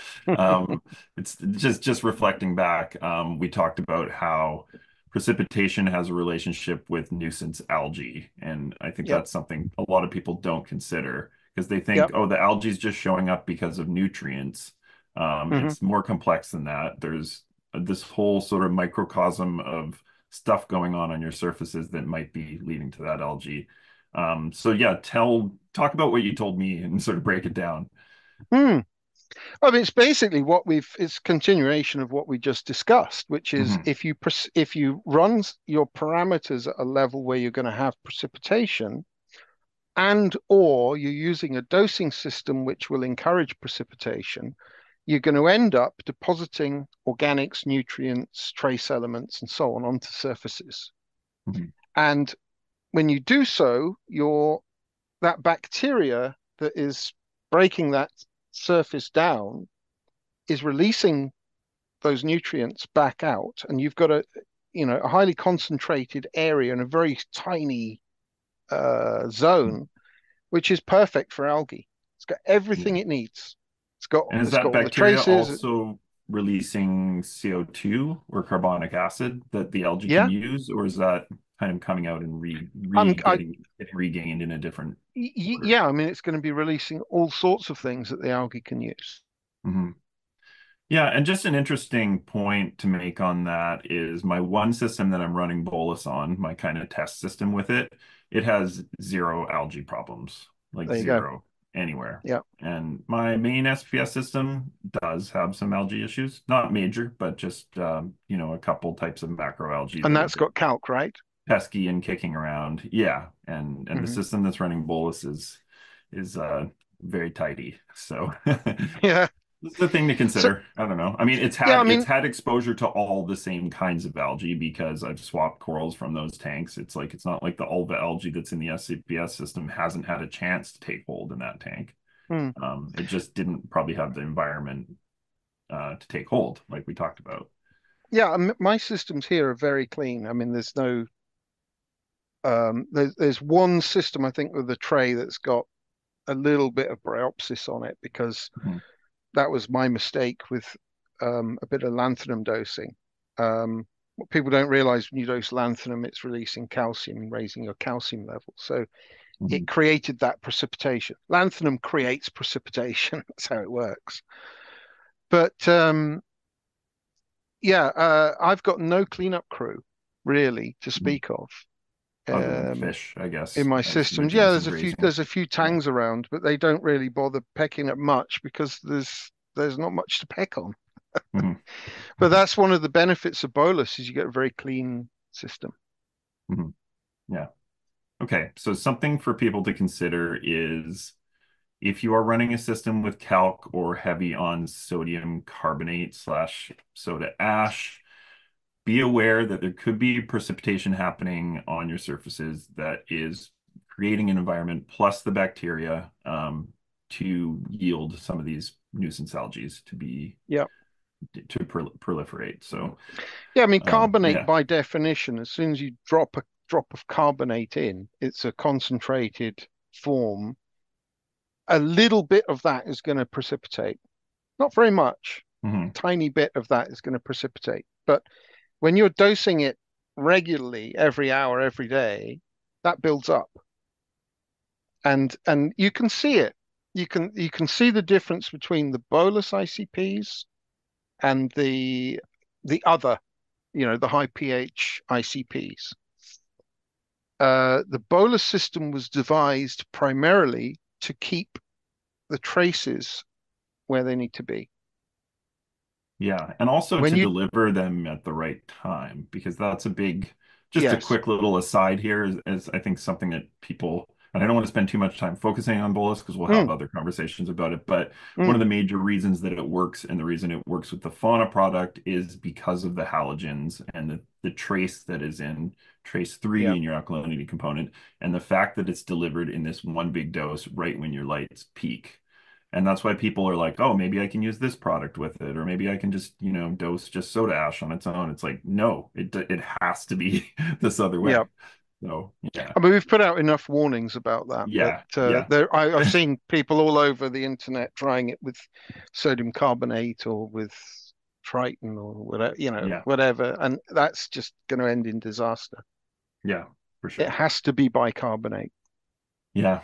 it's just reflecting back. We talked about how precipitation has a relationship with nuisance algae, and I think Yep. that's something a lot of people don't consider because they think, Yep. oh, the algae is just showing up because of nutrients. Hmm. It's more complex than that. There's this whole sort of microcosm of stuff going on your surfaces that might be leading to that algae. So yeah, talk about what you told me and sort of break it down. Hmm. I mean, it's basically it's continuation of what we just discussed, which is Hmm. if you run your parameters at a level where you're going to have precipitation, and or you're using a dosing system which will encourage precipitation, you're going to end up depositing organics, nutrients, trace elements, and so on onto surfaces. Hmm. And when you do so, that bacteria that is breaking that surface down is releasing those nutrients back out, and you've got a highly concentrated area in a very tiny zone, which is perfect for algae. It's got everything Yeah. it needs. It's got And is it's got that all the bacteria traces. also releasing CO2 or carbonic acid that the algae can Yeah, use, or is that kind of coming out and I'm I getting regained in a different order? yeah, I mean it's going to be releasing all sorts of things that the algae can use. Mhm. Yeah, and just an interesting point to make on that is my one system that I'm running Bolus on, my kind of test system with it, it has zero algae problems, like There you go. zero anywhere. Yeah, And my main SPS system does have some algae issues, not major, but just a couple types of macroalgae and that are a that's bit got calc, right? pesky and kicking around. Yeah, and the Hmm. system that's running Bolus is very tidy. So Yeah. this is a thing to So consider. I don't know. I mean, yeah, I it's mean, had exposure to all the same kinds of algae because I've swapped corals from those tanks. It's not like the ulva algae that's in the SCPS system hasn't had a chance to take hold in that tank. hmm. It just didn't probably have the environment to take hold, like we talked about. Yeah, my systems here are very clean. I mean, there's no there's one system I think with a tray that's got a little bit of bryopsis on it because Mhm. that was my mistake with a bit of lanthanum dosing. What people don't realize when you dose lanthanum, it's releasing calcium and raising your calcium level. So it Mhm. created that precipitation. Lanthanum creates precipitation. That's how it works. But yeah, I've got no cleanup crew really to Mhm. speak of Other than um, fish, I in guess, my as they're systems. doing Yeah, some grazing. there's a few Yeah. tangs around, but they don't really bother pecking at much because there's not much to peck on. Mhm. But that's one of the benefits of bolus is you get a very clean system. Mhm. Yeah. Okay. So something for people to consider is if you are running a system with calc or heavy on sodium carbonate slash soda ash, be aware that there could be precipitation happening on your surfaces that is creating an environment plus the bacteria to yield some of these nuisance algae Yeah. to proliferate. So Yeah, I mean carbonate yeah. by definition, as soon as you drop a drop of carbonate in, it's a concentrated form. A little bit of that is going to precipitate. Not very much. Mhm. Tiny bit of that is going to precipitate. But when you're dosing it regularly, every hour, every day, that builds up. And you can see it. You can see the difference between the bolus ICPs and the other, the high pH ICPs. The bolus system was devised primarily to keep the traces where they need to be. Yeah, and also When to you, deliver them at the right time, because that's a big, just a yes, quick little aside here is I think something that people, and I don't want to spend too much time focusing on bolus because we'll have mm, other conversations about it, but one of mm, the major reasons that it works and the reason it works with the fauna product is because of the halogens and the trace that is in trace three yeah, in your alkalinity component, and the fact that it's delivered in this one big dose right when your lights peak. And that's why people are like, oh, maybe I can use this product with it, or maybe I can just, dose just soda ash on its own. It's like, no, it has to be this other yeah. way. So yeah, I mean, we've put out enough warnings about that, but yeah, yeah, I've seen people all over the internet trying it with sodium carbonate or with Triton or whatever, yeah, whatever, and that's just going to end in disaster. yeah, for It sure. has to be bicarbonate. Yeah.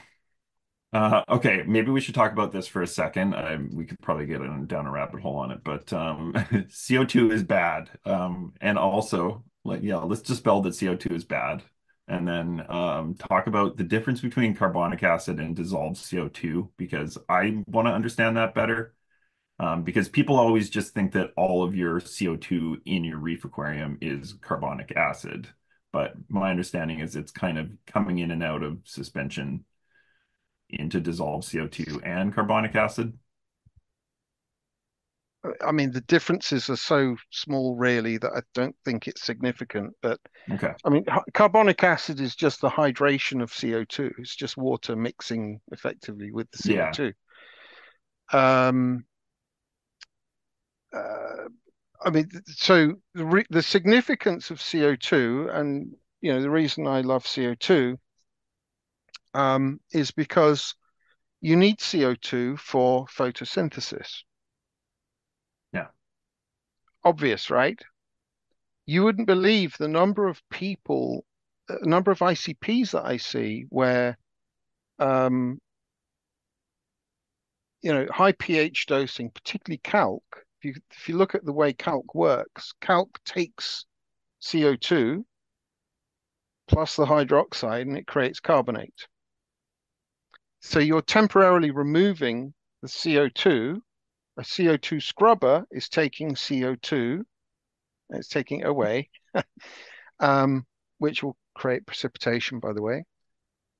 Okay, maybe we should talk about this for a second. We could probably get down a rabbit hole on it, but CO2 is bad. And also, like, yeah, let's dispel that CO2 is bad, and then talk about the difference between carbonic acid and dissolved CO2 because I want to understand that better. Because people always just think that all of your CO2 in your reef aquarium is carbonic acid, but my understanding is it's kind of coming in and out of suspension into dissolved CO2 and carbonic acid. I mean, the differences are so small, really, that I don't think it's significant. But Okay. I mean, carbonic acid is just the hydration of CO2. It's just water mixing effectively with the Yeah. CO2. Um, uh, I mean, so the significance of CO2, and the reason I love CO2, is because you need CO2 for photosynthesis. Yeah. Obvious, right? You wouldn't believe the number of people, number of ICPs that I see where, um, high pH dosing, particularly calc. If you look at the way calc works, calc takes CO2 plus the hydroxide and it creates carbonate. So you're temporarily removing the CO2. A CO2 scrubber is taking CO2, it's taking it away, um, which will create precipitation, by the way.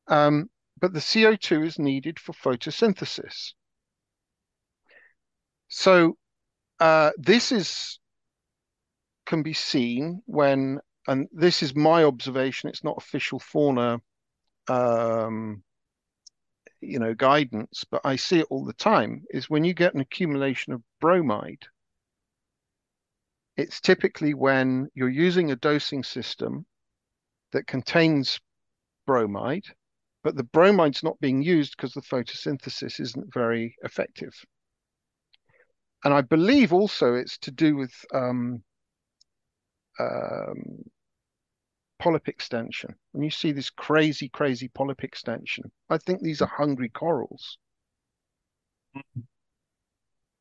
Um, but the CO2 is needed for photosynthesis. So this is can be seen when, and this is my observation, it's not official fauna um, guidance, but I see it all the time, is when you get an accumulation of bromide, it's typically when you're using a dosing system that contains bromide, but the bromide's not being used because the photosynthesis isn't very effective. And I believe also it's to do with um, polyp extension. When you see this crazy, crazy polyp extension, I think these are hungry corals.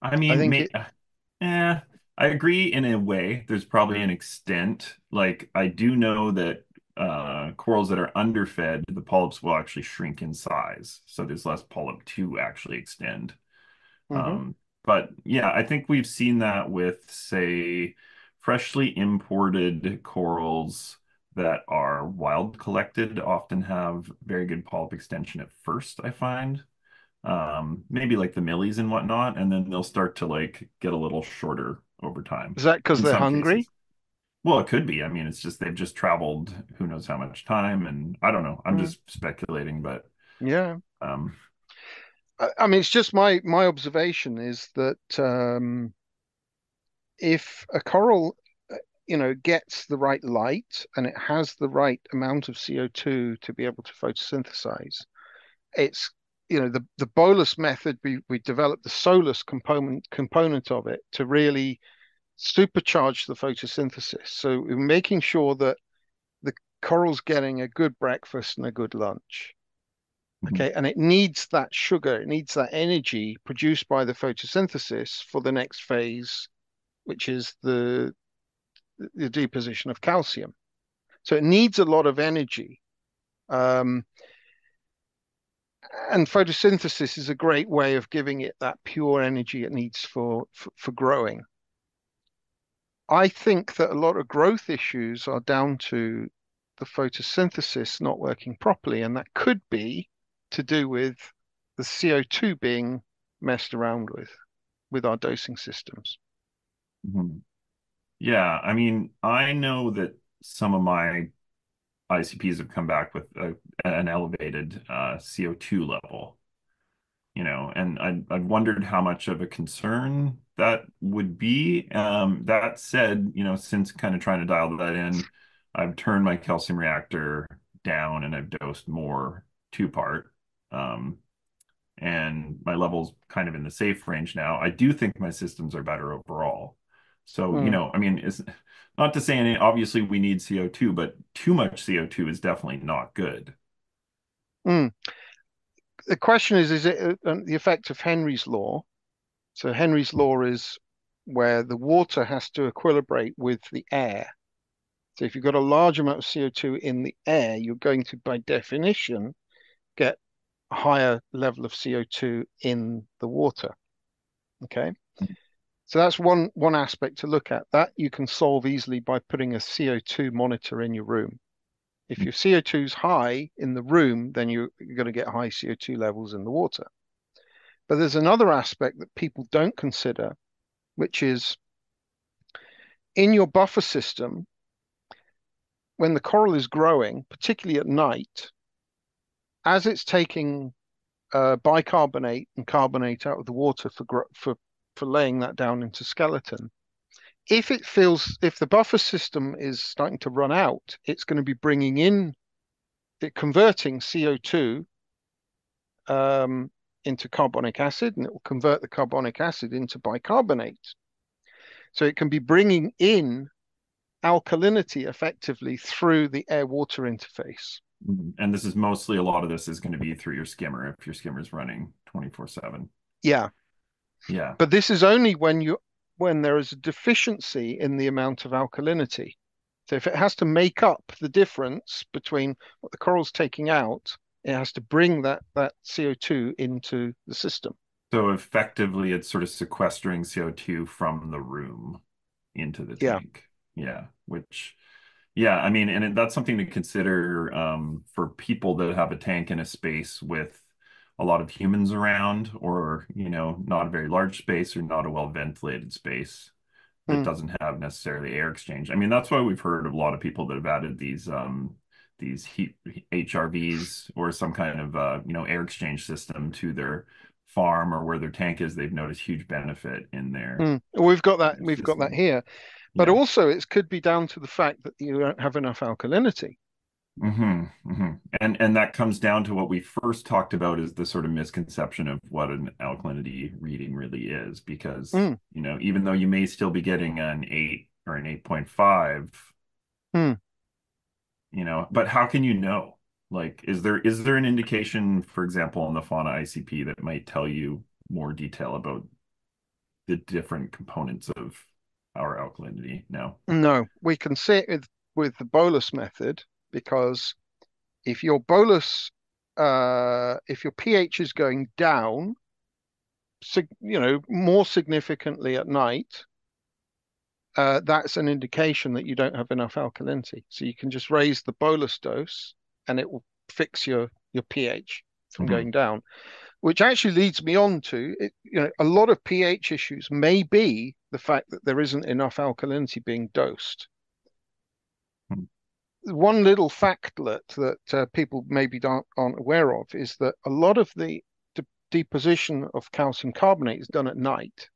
I I mean, think it. eh, I agree in a way. There's probably an extent. Like I do know that corals that are underfed, the polyps will actually shrink in size. So there's less polyp to actually extend. Mhm. Um, but yeah, I think we've seen that with, say, freshly imported corals that are wild collected often have very good polyp extension at first, I find. Maybe like the millies and whatnot, and then they'll start to like get a little shorter over time Is that because in they're some hungry? cases. Well, it could be. I mean, it's just they've just traveled who knows how much time, and I don't know. I'm Mm, just speculating, but yeah. um, I mean, it's just my observation is that if a coral, gets the right light and it has the right amount of CO2 to be able to photosynthesize, it's the bolus method. We developed the solus component of it to really supercharge the photosynthesis. So we're making sure that the coral's getting a good breakfast and a good lunch. mhm, Okay, and it needs that sugar, it needs that energy produced by the photosynthesis for the next phase, which is the deposition of calcium. So it needs a lot of energy. Um, and photosynthesis is a great way of giving it that pure energy it needs for growing. I think that a lot of growth issues are down to the photosynthesis not working properly, and that could be to do with the CO2 being messed around with our dosing systems. mhm. Yeah, I mean, I know that some of my ICPs have come back with an elevated CO2 level, and I've wondered how much of a concern that would be. That said, since kind of trying to dial that in, I've turned my calcium reactor down and I've dosed more two part. Um, and my level's kind of in the safe range now. I do think my systems are better overall. So, Mm, I mean, it's not to say any, obviously we need CO2, but too much CO2 is definitely not good. mm. The question is it the effect of Henry's law? So Henry's law is where the water has to equilibrate with the air. So if you've got a large amount of CO2 in the air, you're going to, by definition, get a higher level of CO2 in the water. Okay. So that's one aspect to look at. That you can solve easily by putting a CO2 monitor in your room. If your CO2 is high in the room, then you're going to get high CO2 levels in the water. But there's another aspect that people don't consider, which is in your buffer system, when the coral is growing, particularly at night, as it's taking bicarbonate and carbonate out of the water for laying that down into skeleton, if the buffer system is starting to run out, it's going to be converting CO2 into carbonic acid, and it will convert the carbonic acid into bicarbonate. So it can be bringing in alkalinity effectively through the air-water interface. And this is mostly a lot of this is going to be through your skimmer if your skimmer is running 24/7. Yeah, Yeah. but this is only when there is a deficiency in the amount of alkalinity. So if it has to make up the difference between what the coral's taking out, it has to bring that CO2 into the system. So effectively, it's sort of sequestering CO2 from the room into the Yeah. tank. Yeah, which, yeah, I mean, and that's something to consider for people that have a tank in a space with a lot of humans around, or, not a very large space or not a well ventilated space that Mm, doesn't have necessarily air exchange. I mean, that's why we've heard of a lot of people that have added these heat HRVs or some kind of air exchange system to their farm or where their tank is. They've noticed huge benefit in their mm. We've got that. their We've got that system. here, but Yeah. also it could be down to the fact that you don't have enough alkalinity. And that comes down to what we first talked about is the sort of misconception of what an alkalinity reading really is, because, Mm, even though you may still be getting an 8 or an 8.5, mm. but how can you know? Like, is there an indication, for example, on the Fauna ICP that might tell you more detail about the different components of our alkalinity now? No, we can see it with the bolus method because if your bolus, if your pH is going down, more significantly at night, that's an indication that you don't have enough alkalinity. So you can just raise the bolus dose, and it will fix your pH from Hmm. going down. Which actually leads me on to it, a lot of pH issues may be the fact that there isn't enough alkalinity being dosed. One little factlet that people maybe aren't aware of is that a lot of the deposition of calcium carbonate is done at night.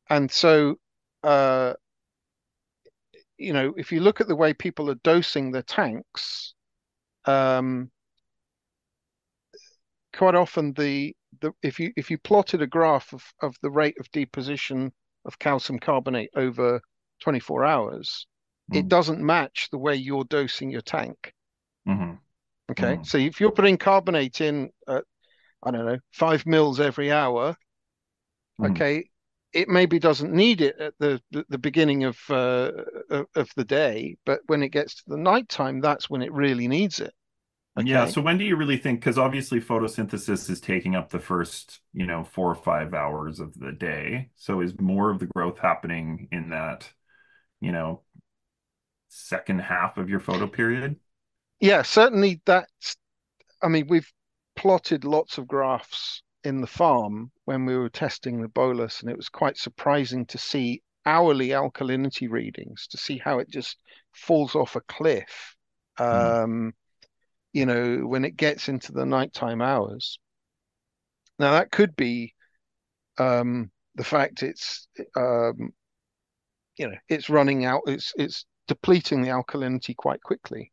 And so, uh, if you look at the way people are dosing their tanks, um, quite often if you plotted a graph of the rate of deposition of calcium carbonate over 24 hours, it Hmm. doesn't match the way you're dosing your tank. Hmm. Okay, Hmm. so if you're putting carbonate in at, I don't know, 5 mils every hour, Hmm. okay, it maybe doesn't need it at the beginning of the day, but when it gets to the nighttime, that's when it really needs it. Yeah, Okay. so when do you really think, because obviously photosynthesis is taking up the first, 4 or 5 hours of the day. So is more of the growth happening in that, you know, second half of your photo period? Yeah, certainly that's, I mean, we've plotted lots of graphs in the farm when we were testing the bolus, and it was quite surprising to see hourly alkalinity readings, to see how it just falls off a cliff, Mhm. um, when it gets into the nighttime hours. Now, that could be the fact it's running out, it's depleting the alkalinity quite quickly.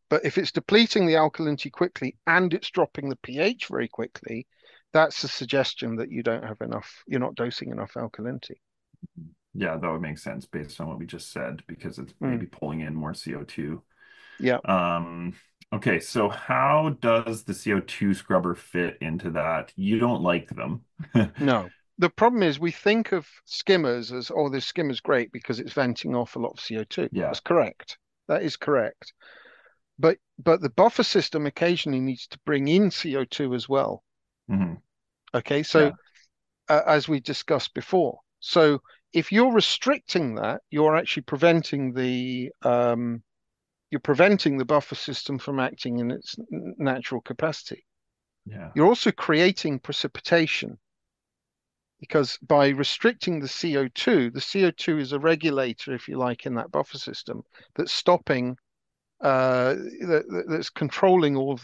But if it's depleting the alkalinity quickly and it's dropping the pH very quickly, that's a suggestion that you don't have enough, you're not dosing enough alkalinity. Yeah, that would make sense based on what we just said because it's Mm, maybe pulling in more CO2. yeah, Um, okay, so how does the CO2 scrubber fit into that? You don't like them. no. The problem is we think of skimmers as, oh, this skimmer's great because it's venting off a lot of CO2. Yeah. That's correct. That is correct. But the buffer system occasionally needs to bring in CO2 as well. Hmm. Okay, so Yeah. as we discussed before, so if you're restricting that, you're actually preventing the buffer system from acting in its natural capacity. Yeah. You're also creating precipitation because by restricting the CO2 is a regulator, if you like, in that buffer system that's stopping, that's controlling all of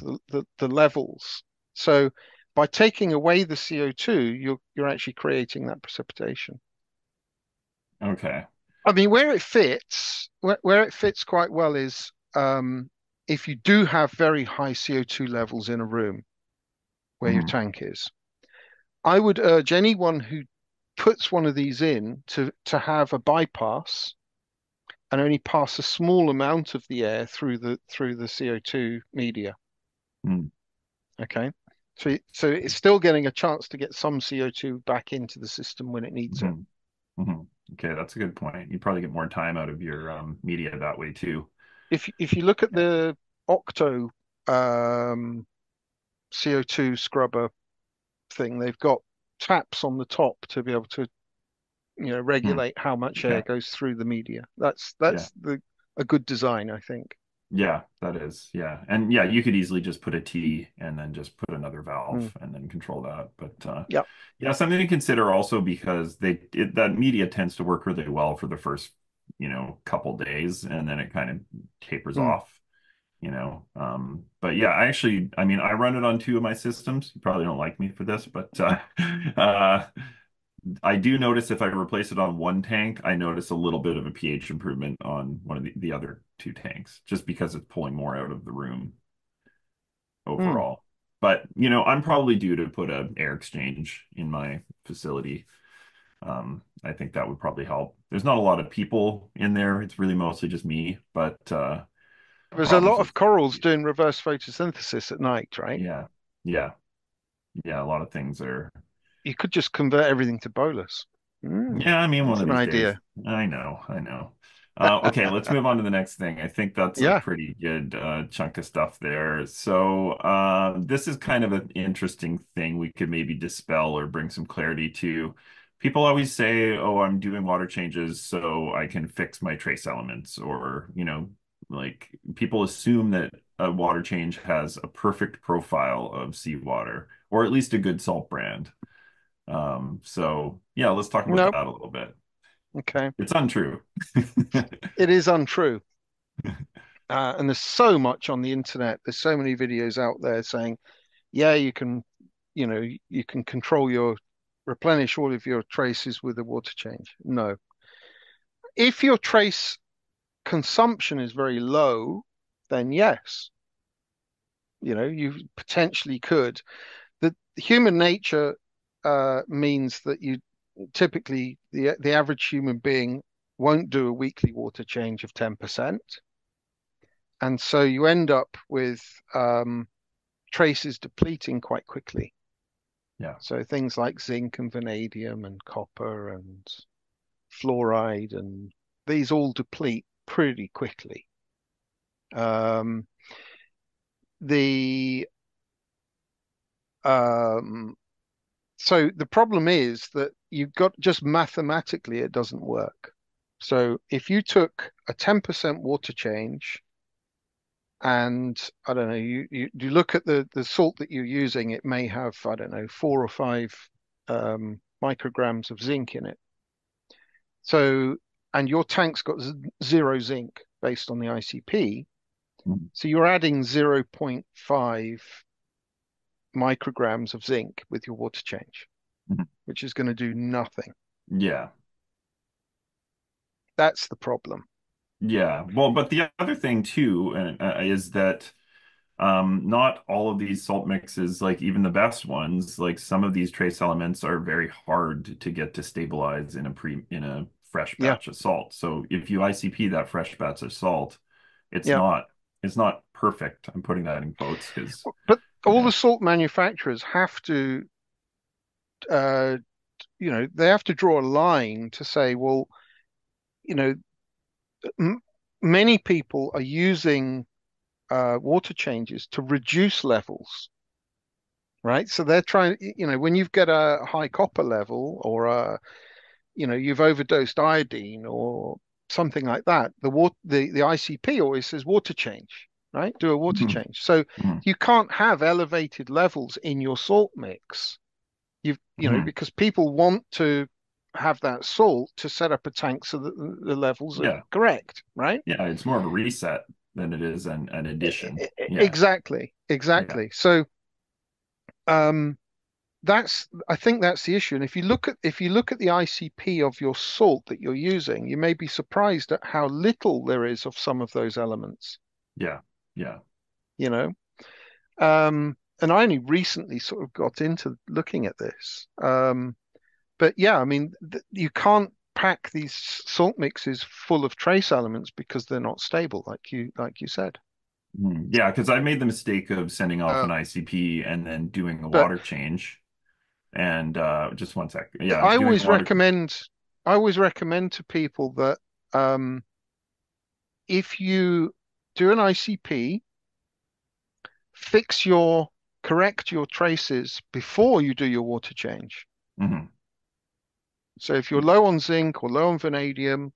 the levels. So by taking away the CO2, you're actually creating that precipitation. Okay. I mean, where it fits quite well is if you do have very high CO2 levels in a room where your Hmm. tank is. I would urge anyone who puts one of these in to have a bypass and only pass a small amount of the air through the CO2 media. Hmm. Okay. So it's still getting a chance to get some CO2 back into the system when it needs it. Hmm. Hmm. Okay, that's a good point. You probably get more time out of your media that way too. If you look at Yeah. the Octo CO2 scrubber thing, they've got taps on the top to be able to, Hmm. regulate how much air Okay. goes through the media. Yeah. That's the a good design, I think. Yeah, that is. Yeah. And yeah, you could easily just put a T and then just put another Mm. valve and then control that. But Yeah. yeah, something to consider also because that media tends to work really well for the first, couple days and then it kind of tapers Mm. off, But yeah, I mean, I run it on two of my systems. You probably don't like me for this, but uh I do notice if I replace it on one tank, I notice a little bit of a pH improvement on one of the other two tanks, just because it's pulling more out of the room Mm. overall. But, I'm probably due to put an air exchange in my facility. I think that would probably help. There's not a lot of people in there. It's really mostly just me, but There's a problems lot of with, corals doing reverse photosynthesis at night, right? yeah, yeah, yeah, a lot of things are. You could just convert everything to bolus. Mm. Yeah, I mean, one That's of an these days. idea. I know, I know. Okay, let's move on to the next thing. I think that's a Yeah. pretty good chunk of stuff there. So, this is kind of an interesting thing we could maybe dispel or bring some clarity to. People always say, "Oh, I'm doing water changes so I can fix my trace elements," or, like people assume that a water change has a perfect profile of seawater, or at least a good salt brand. So yeah, let's talk about Nope. that a little bit. Okay. It's untrue. It is untrue. And there's so much on the internet. There's so many videos out there saying, yeah, you can replenish all of your traces with a water change. No. If your trace consumption is very low, then yes, you potentially could. The human nature means that you typically the average human being won't do a weekly water change of 10%. And so you end up with traces depleting quite quickly. Yeah. So things like zinc and vanadium and copper and fluoride and these all deplete pretty quickly. Um, the um, so the problem is that you've got just mathematically it doesn't work. So if you took a 10% water change and I don't know, you look at the salt that you're using, it may have, I don't know, 4 or 5 micrograms of zinc in it. So, and your tank's got zero zinc based on the ICP. Mhm. So you're adding 0.5 micrograms of zinc with your water change, Mhm. which is going to do nothing. Yeah. That's the problem. Yeah. Well, but the other thing too is that not all of these salt mixes, like even the best ones, like some of these trace elements are very hard to get to stabilize in a fresh Yeah, batch of salt. So if you ICP that fresh batch of salt, it's yeah. not it's not perfect. I'm putting that in quotes because But all yeah. the salt manufacturers have to, uh, they have to draw a line to say, well, you know, m many people are using water changes to reduce levels, right? So they're trying, when you've got a high copper level or you've overdosed iodine or something like that, the ICP always says water change, right? Do a water Mhm. change. So Mhm. you can't have elevated levels in your salt mix. Mhm. Because people want to have that salt to set up a tank so that the levels are Yeah. correct, right? Yeah, it's more of a reset than it is an addition. Yeah. Exactly, Yeah. exactly. So um, I think that's the issue. And if you look at the ICP of your salt that you're using, you may be surprised at how little there is of some of those elements, Yeah. Yeah. you know. And I only recently sort of got into looking at this. But yeah, I mean, you can't pack these salt mixes full of trace elements because they're not stable, like you said. Yeah, because I made the mistake of sending off Uh, an ICP and then doing a but water change. And just one sec. Yeah, I was I doing a always water. recommend I always recommend to people that um, if you do an ICP, correct your traces before you do your water change. Mhm. So if you're low on zinc or low on vanadium,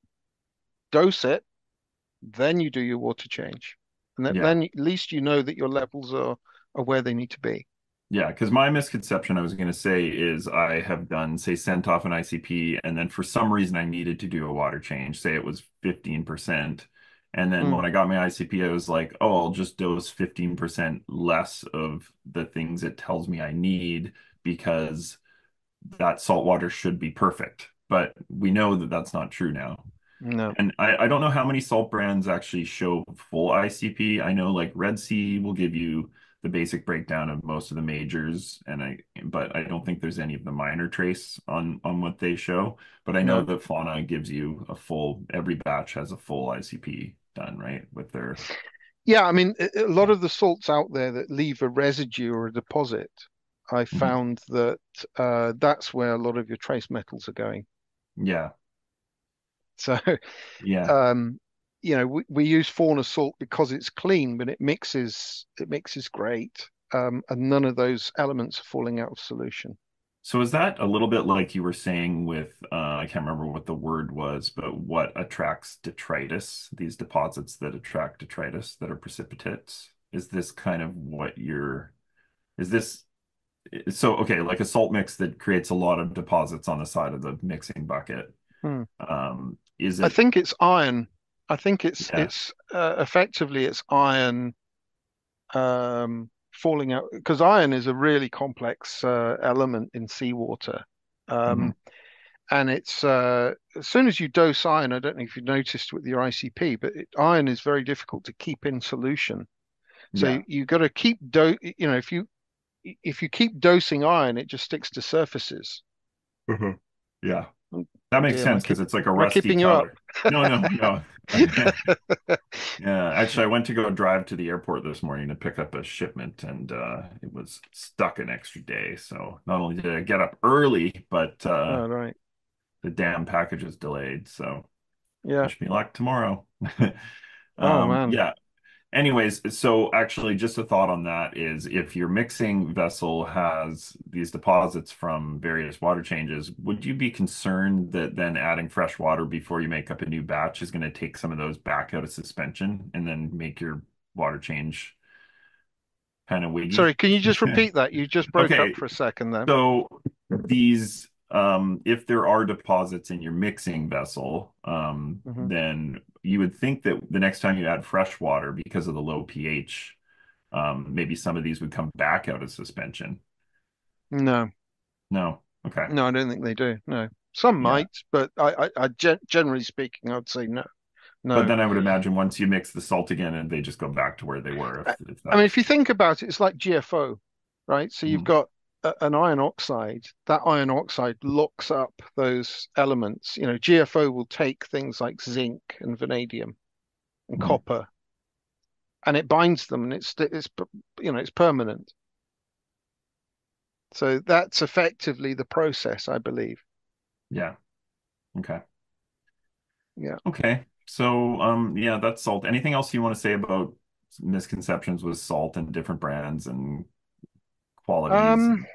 dose it, then you do your water change, and Yeah. then at least you know that your levels are where they need to be. Yeah, because my misconception I was going to say is I have done, say, sent off an ICP, and then for some reason I needed to do a water change. Say it was 15%. And then Mm, when I got my ICP, I was like, oh, I'll just dose 15% less of the things it tells me I need because that salt water should be perfect. But we know that that's not true now. no, And I don't know how many salt brands actually show full ICP. I know like Red Sea will give you the basic breakdown of most of the majors, but I don't think there's any of the minor trace on what they show. But I know no. that Fauna gives you a full, every batch has a full ICP done, right? With their Yeah, I mean, a lot of the salts out there that leave a residue or a deposit, I Mhm. found that that's where a lot of your trace metals are going. Yeah, So, yeah. um, we use fauna salt because it's clean, but it mixes great, and none of those elements are falling out of solution. So is that a little bit like you were saying with I can't remember what the word was, but what attracts detritus, these deposits that attract detritus that are precipitates? Is this kind of what you're is this so okay, like a salt mix that creates a lot of deposits on the side of the mixing bucket. Hmm. Is I it think it's iron. I think it's yeah. it's effectively it's iron falling out because iron is a really complex element in seawater. Hmm. Um, and it's as soon as you dose iron, I don't know if you noticed with your ICP, but iron is very difficult to keep in solution. So Yeah. you got to keep if you keep dosing iron, it just sticks to surfaces. Mhm. Yeah. Oh That makes dear, am I sense keep because it's like a am I rusty keeping you up? color. No, no, no. Yeah, actually, I went to go drive to the airport this morning to pick up a shipment, and it was stuck an extra day. So not only did I get up early, but Oh, right. the damn package was delayed. So Yeah. wish me luck tomorrow. Oh man. Yeah. Anyways, so actually, just a thought on that is if your mixing vessel has these deposits from various water changes, would you be concerned that then adding fresh water before you make up a new batch is going to take some of those back out of suspension and then make your water change kind of Sorry, wiggy? can you just repeat that? You just broke up Okay, for a second there. so these, if there are deposits in your mixing vessel, Hmm. then you would think that the next time you add fresh water, because of the low pH, maybe some of these would come back out of suspension. No, No. Okay. no, I don't think they do. No, some Yeah. might, but generally speaking, I would say no, But no. then I would imagine once you mix the salt again, and they just go back to where they were, if I that mean, was if you think about it, it's like GFO, right? So you've Mhm. got an iron oxide. That iron oxide locks up those elements. GFO will take things like zinc and vanadium and Mhm. copper, and it binds them, and it's permanent. So that's effectively the process, I believe. Yeah. Okay. Yeah. Okay. So, yeah, that's salt. Anything else you want to say about misconceptions with salt and different brands and qualities? Um,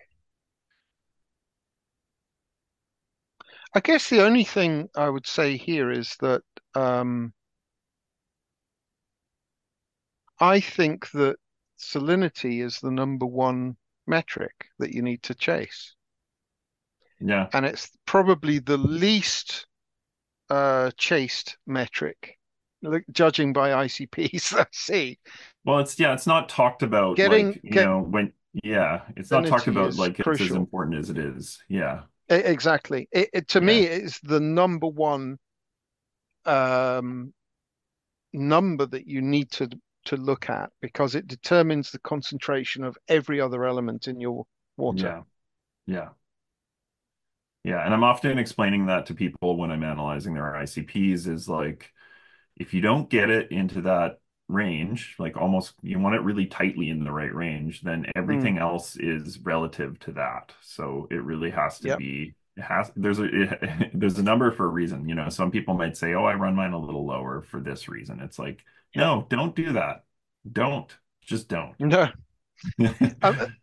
I guess the only thing I would say here is that um, I think that salinity is the number one metric that you need to chase. Yeah. And it's probably the least chased metric, judging by ICPs I see. Well, it's not talked about Getting like, get it's not talked salinity about is like it's as crucial. important as it is. Yeah. Exactly. To me, Yeah. it's the number one um, number that you need to look at because it determines the concentration of every other element in your water. Yeah. Yeah. Yeah. And I'm often explaining that to people when I'm analyzing their ICPs is like, if you don't get it into that range, like almost you want it really tightly in the right range, then Mm, everything else is relative to that. So it really has to yep, be, there's a number for a reason. Some people might say, oh, I run mine a little lower for this reason. It's like, yep. no, don't do that. Don't, just don't. No.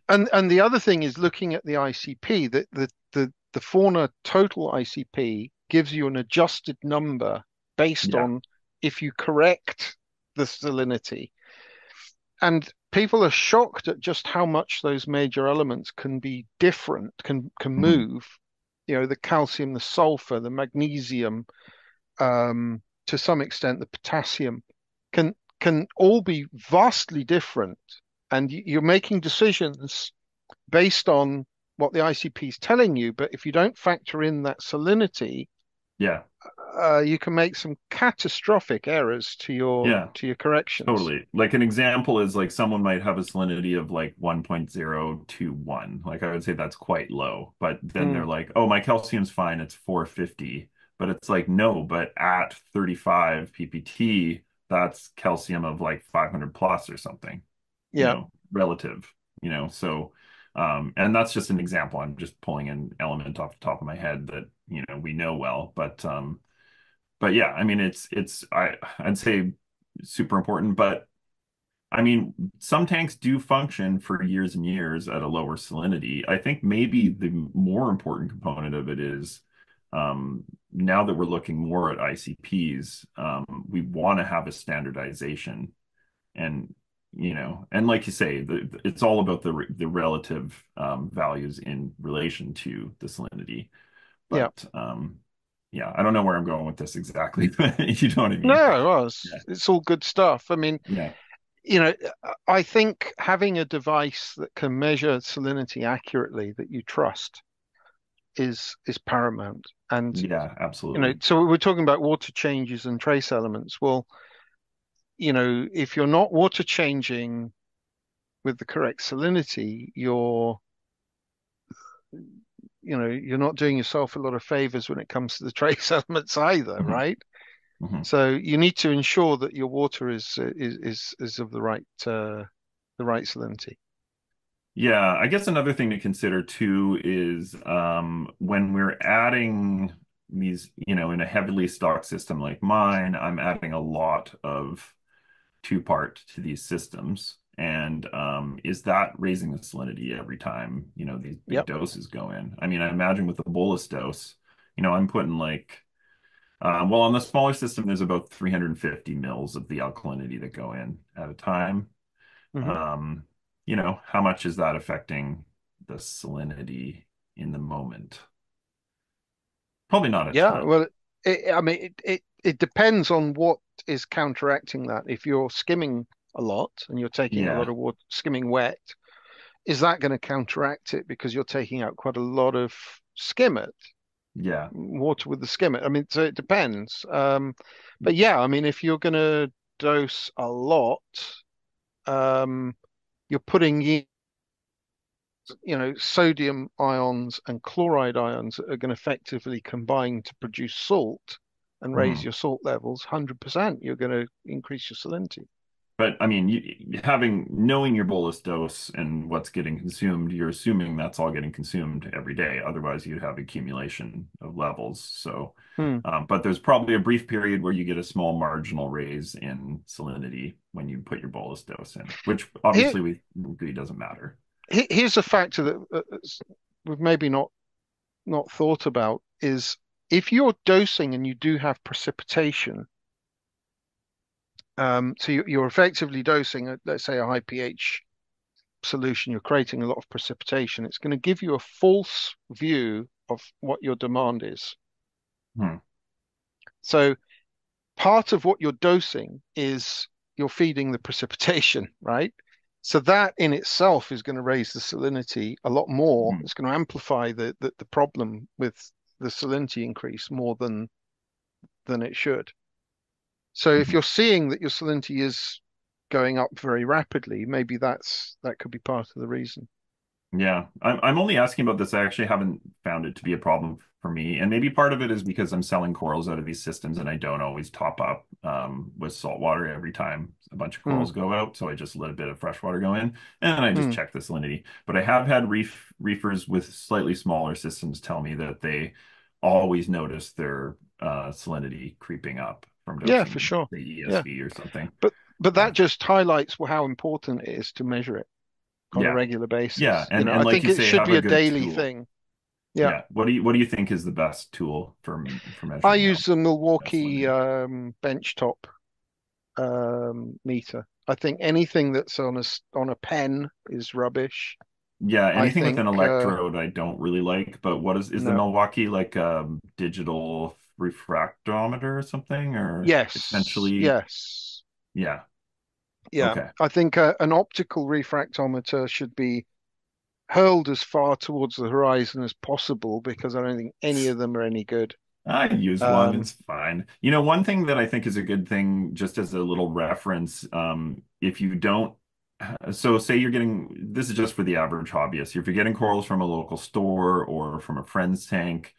And the other thing is looking at the ICP, that the fauna total ICP gives you an adjusted number based Yeah. on if you correct the salinity. And people are shocked at just how much those major elements can be different, can Mhm. move. The calcium, the sulfur, the magnesium, to some extent the potassium, can all be vastly different. And you're making decisions based on what the ICP is telling you. But if you don't factor in that salinity, Yeah. you can make some catastrophic errors to your Yeah. to your corrections. Totally. Like an example is like someone might have a salinity of like 1.021. Like I would say that's quite low. But then Mm, they're like, oh, my calcium's fine. It's 450. But it's like, no, but at 35 ppt, that's calcium of like 500 plus or something, yeah, relative, So, and that's just an example. I'm just pulling an element off the top of my head that, we know well. But yeah, I mean, I'd say super important, but I mean, some tanks do function for years and years at a lower salinity. I think maybe the more important component of it is now that we're looking more at ICPs, we want to have a standardization and and like you say, it's all about the relative values in relation to the salinity. yeah. But yeah, I don't know where I'm going with this exactly, but you know what I No, mean? well, Yeah. it's all good stuff. I mean, Yeah. you know, I think having a device that can measure salinity accurately that you trust is paramount. And Yeah, absolutely. so we're talking about water changes and trace elements. Well, if you're not water changing with the correct salinity, you're not doing yourself a lot of favors when it comes to the trace elements either, Mhm, right? mhm. So you need to ensure that your water is of the right salinity. Yeah, I guess another thing to consider too is when we're adding these, in a heavily stocked system like mine, I'm adding a lot of two-part to these systems. And is that raising the salinity every time, these big Yep. doses go in? I mean, I imagine with the bolus dose, I'm putting like, well, on the smaller system, there's about 350 mils of the alkalinity that go in at a time. Hmm. Um, how much is that affecting the salinity in the moment? Probably not a Yeah. ton. Well, I mean, it depends on what is counteracting that. If you're skimming a lot and you're taking a lot Yeah. of water, skimming wet, is that going to counteract it because you're taking out quite a lot of skim it? Yeah. water with the skimmer. I mean, so it depends. But yeah, I mean, if you're going to dose a lot, um, you're putting in, sodium ions and chloride ions that are going to effectively combine to produce salt and raise Mhm. your salt levels. 100%, you're going to increase your salinity. But I mean, having knowing your bolus dose and what's getting consumed, you're assuming that's all getting consumed every day. Otherwise, you'd have accumulation of levels. So, Hmm. but there's probably a brief period where you get a small marginal raise in salinity when you put your bolus dose in, which Here, obviously we agree doesn't matter. here's a factor that we've maybe not thought about is if you're dosing and you do have precipitation, so you're effectively dosing, let's say, a high pH solution, you're creating a lot of precipitation. It's going to give you a false view of what your demand is. Hmm. So part of what you're dosing is you're feeding the precipitation, right? So that in itself is going to raise the salinity a lot more. Hmm. It's going to amplify the problem with the salinity increase more than it should. So if Hmm. you're seeing that your salinity is going up very rapidly, maybe that could be part of the reason. Yeah, I'm only asking about this. I actually haven't found it to be a problem for me, and maybe part of it is because I'm selling corals out of these systems, and I don't always top up with salt water every time a bunch of Hmm. corals go out. So I just let a bit of fresh water go in, and I just Hmm. check the salinity. But I have had reefers with slightly smaller systems tell me that they always notice their salinity creeping up from Yeah, for dosing sure. the Yeah, ESV or something. but Uh, that just highlights how important it is to measure it on a yeah, regular yeah, basis. and I like think you it say, should have be a a good daily tool. thing. Yeah. Yeah. What do you think is the best tool for I measuring use the Milwaukee salinity? benchtop meter. I think anything that's on a pen is rubbish. Yeah, I anything with think an electrode I don't really like, but what is the no. Milwaukee like a digital refractometer or something? Or Yes, essentially, yes, yeah. yeah. Okay. I think an optical refractometer should be hurled as far towards the horizon as possible because I don't think any of them are any good. I use one, Um, it's fine. One thing that I think is a good thing, just as a little reference, if you don't, so say you're getting, this is just for the average hobbyist. If you're getting corals from a local store or from a friend's tank,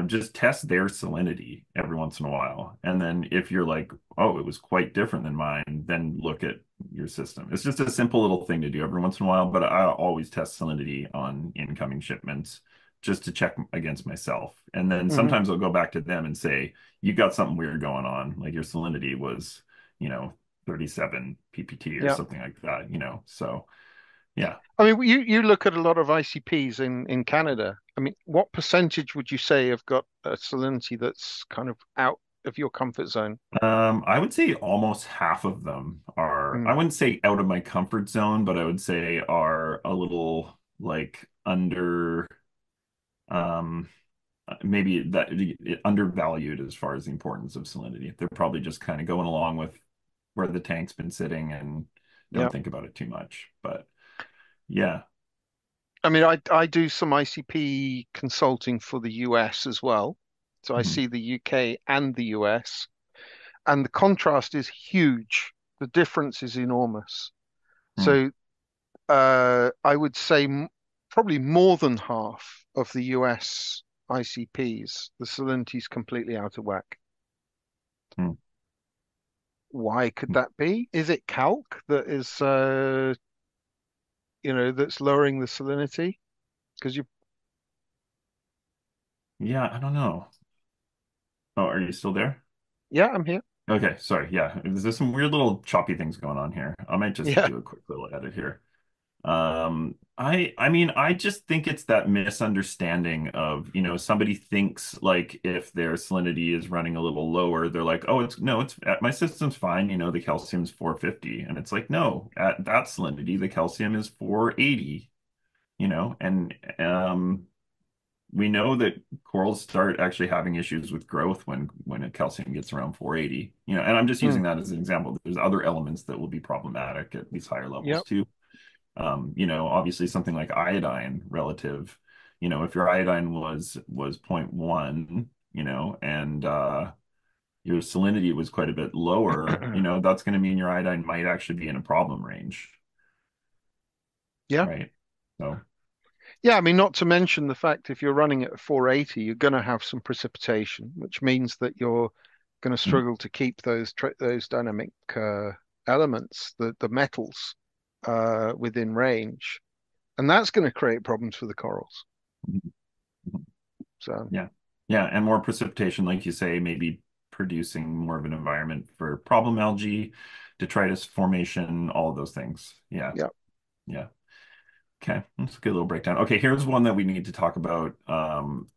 just test their salinity every once in a while. And then if you're like, oh, it was quite different than mine, then look at your system. It's just a simple little thing to do every once in a while, but I always test salinity on incoming shipments just to check against myself. And then mhm. sometimes I'll go back to them and say, you got something weird going on. Like your salinity was, you know, 37 ppt or Yeah. something like that. So yeah. I mean, you look at a lot of ICPs in Canada. I mean, what percentage would you say have got a salinity that's kind of out of your comfort zone? I would say almost half of them are, Mm. I wouldn't say out of my comfort zone, but I would say are a little like under, um, maybe that undervalued as far as the importance of salinity. They're probably just kind of going along with where the tank's been sitting and Yeah. don't think about it too much. But yeah. I mean, I do some ICP consulting for the US as well. So I Mhm. see the UK and the US, and the contrast is huge. The difference is enormous. Hmm. So I would say probably more than half of the US ICPs, the salinity is completely out of whack. Hmm. Why could that be? Is it calc that is, that's lowering the salinity? Because you, Yeah, I don't know. Oh, are you still there? yeah, I'm here. Okay, sorry. Yeah, there's some weird little choppy things going on here. I might just Yeah. do a quick little edit here. I mean, I just think it's that misunderstanding of, somebody thinks like if their salinity is running a little lower, they're like, oh, it's no, it's my system's fine, the calcium's 450. And it's like, no, at that salinity, the calcium is 480, and we know that corals start actually having issues with growth when a calcium gets around 480, and I'm just Mm, using that as an example. There's other elements that will be problematic at these higher levels yep. too. Obviously something like iodine relative, if your iodine was zero point 0.1, and your salinity was quite a bit lower, that's going to mean your iodine might actually be in a problem range, Yeah. right? So, Yeah, I mean, not to mention the fact if you're running at 480, you're going to have some precipitation, which means that you're going to mhm, struggle to keep those dynamic elements, the metals, within range, and that's going to create problems for the corals. mhm, mhm. So, Yeah. Yeah, and more precipitation, like you say, maybe producing more of an environment for problem algae, detritus formation, all of those things. Yeah. yeah. Yeah. Okay, that's a good little breakdown. Okay, here's one that we need to talk about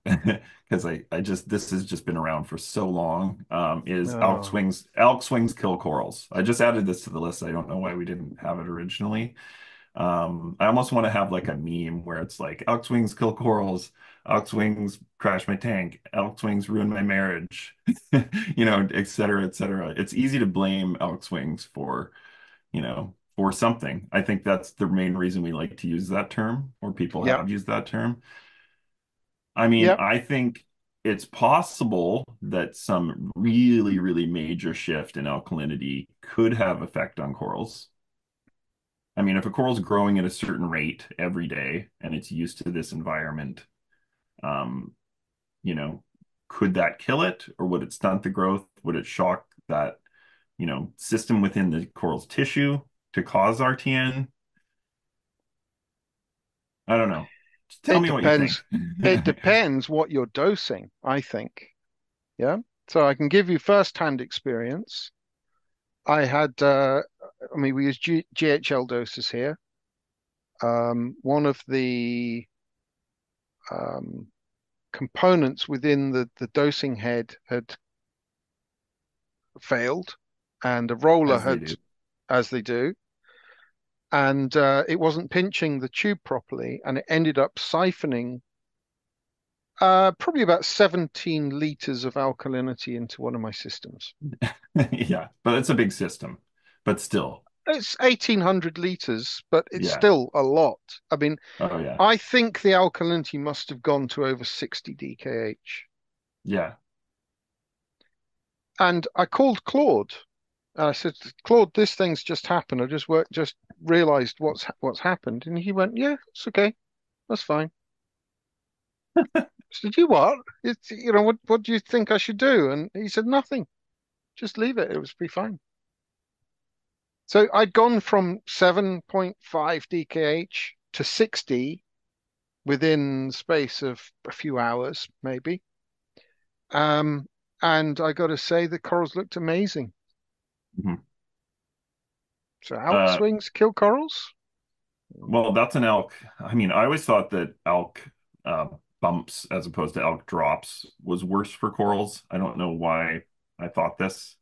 because I just this has just been around for so long. Is Oh, elk swings kill corals. I just added this to the list. I don't know why we didn't have it originally. I almost want to have like a meme where it's like elk swings kill corals, elk swings crash my tank, elk swings ruin my marriage, et cetera, et cetera. It's easy to blame elk swings for something. I think that's the main reason we like to use that term, or people yeah, have used that term. I mean, yeah. I think it's possible that some really, really major shift in alkalinity could have effect on corals. I mean, if a coral's growing at a certain rate every day and it's used to this environment, um, you know, could that kill it, or would it stunt the growth? Would it shock that, system within the coral's tissue to cause RTN? I don't know. Just tell It me what you depends. think. It depends what you're dosing, I think. Yeah. So I can give you first-hand experience. I had, I mean, we use GHL doses here. One of the um, components within the dosing head had failed, and a roller As they had, do. as they do, and it wasn't pinching the tube properly, and it ended up siphoning probably about 17 liters of alkalinity into one of my systems. Yeah, but it's a big system. But still, It's 1800 liters, but it's yeah. still a lot. I mean, Oh yeah. I think the alkalinity must have gone to over 60 DKH. Yeah. And I called Claude. And I said, Claude, this thing's just happened. Just realized what's happened. And he went, yeah, it's okay. That's fine. I said, you what? It's, what do you think I should do? And he said, nothing. Just leave it. It was be fine. So I'd gone from 7.5 DKH to 60 within the space of a few hours, maybe. Um, and I got to say, the corals looked amazing. Mhm. So elk Uh, swings kill corals? well, that's an elk. I mean, I always thought that elk uh, bumps as opposed to elk drops was worse for corals. I don't know why I thought this.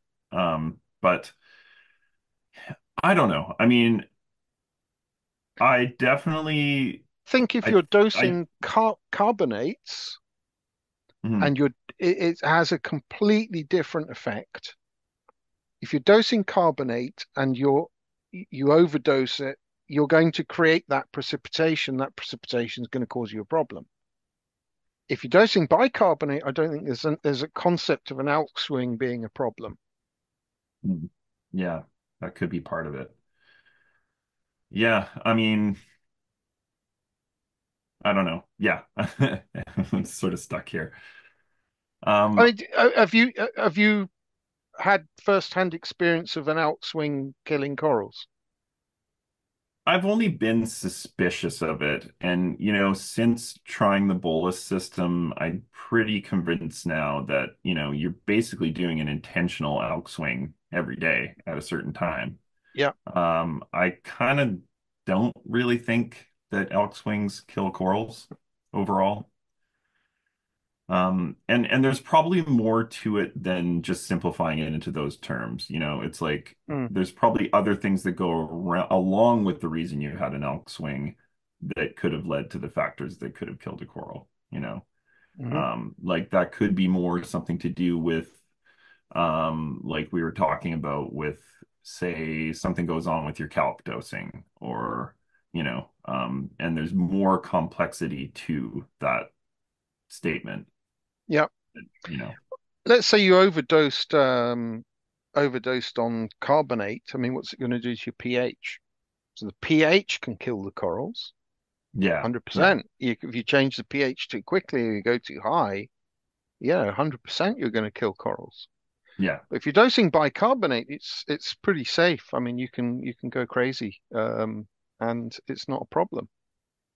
But I don't know. I mean, I definitely, Think if I, you're I, dosing carbonates mhm. and it has a completely different effect. If you're dosing carbonate and you overdose it, you're going to create that precipitation. That precipitation is going to cause you a problem. If you're dosing bicarbonate, I don't think there's a concept of an elk swing being a problem. Mhm. Yeah, that could be part of it. Yeah, I mean, I don't know. Yeah, I'm sort of stuck here. I Um, mean, have you had first-hand experience of an elk swing killing corals? I've only been suspicious of it, and since trying the bolus system, I'm pretty convinced now that you're basically doing an intentional elk swing every day at a certain time. Yeah. I kind of don't really think that elk swings kill corals overall. And there's probably more to it than just simplifying it into those terms. It's like Mm. there's probably other things that go around along with the reason you had an elk swing that could have led to the factors that could have killed a coral. Hmm. Like that could be more something to do with like we were talking about with, say, something goes on with your calc dosing, or And there's more complexity to that statement, Yeah. you know. Let's say you overdosed on carbonate. I mean, what's it going to do to your pH? So the pH can kill the corals, Yeah, yeah, 100%. If you change the pH too quickly or you go too high, yeah, 100% you're going to kill corals. yeah, But if you're dosing bicarbonate, it's pretty safe. I mean, you can go crazy, and it's not a problem.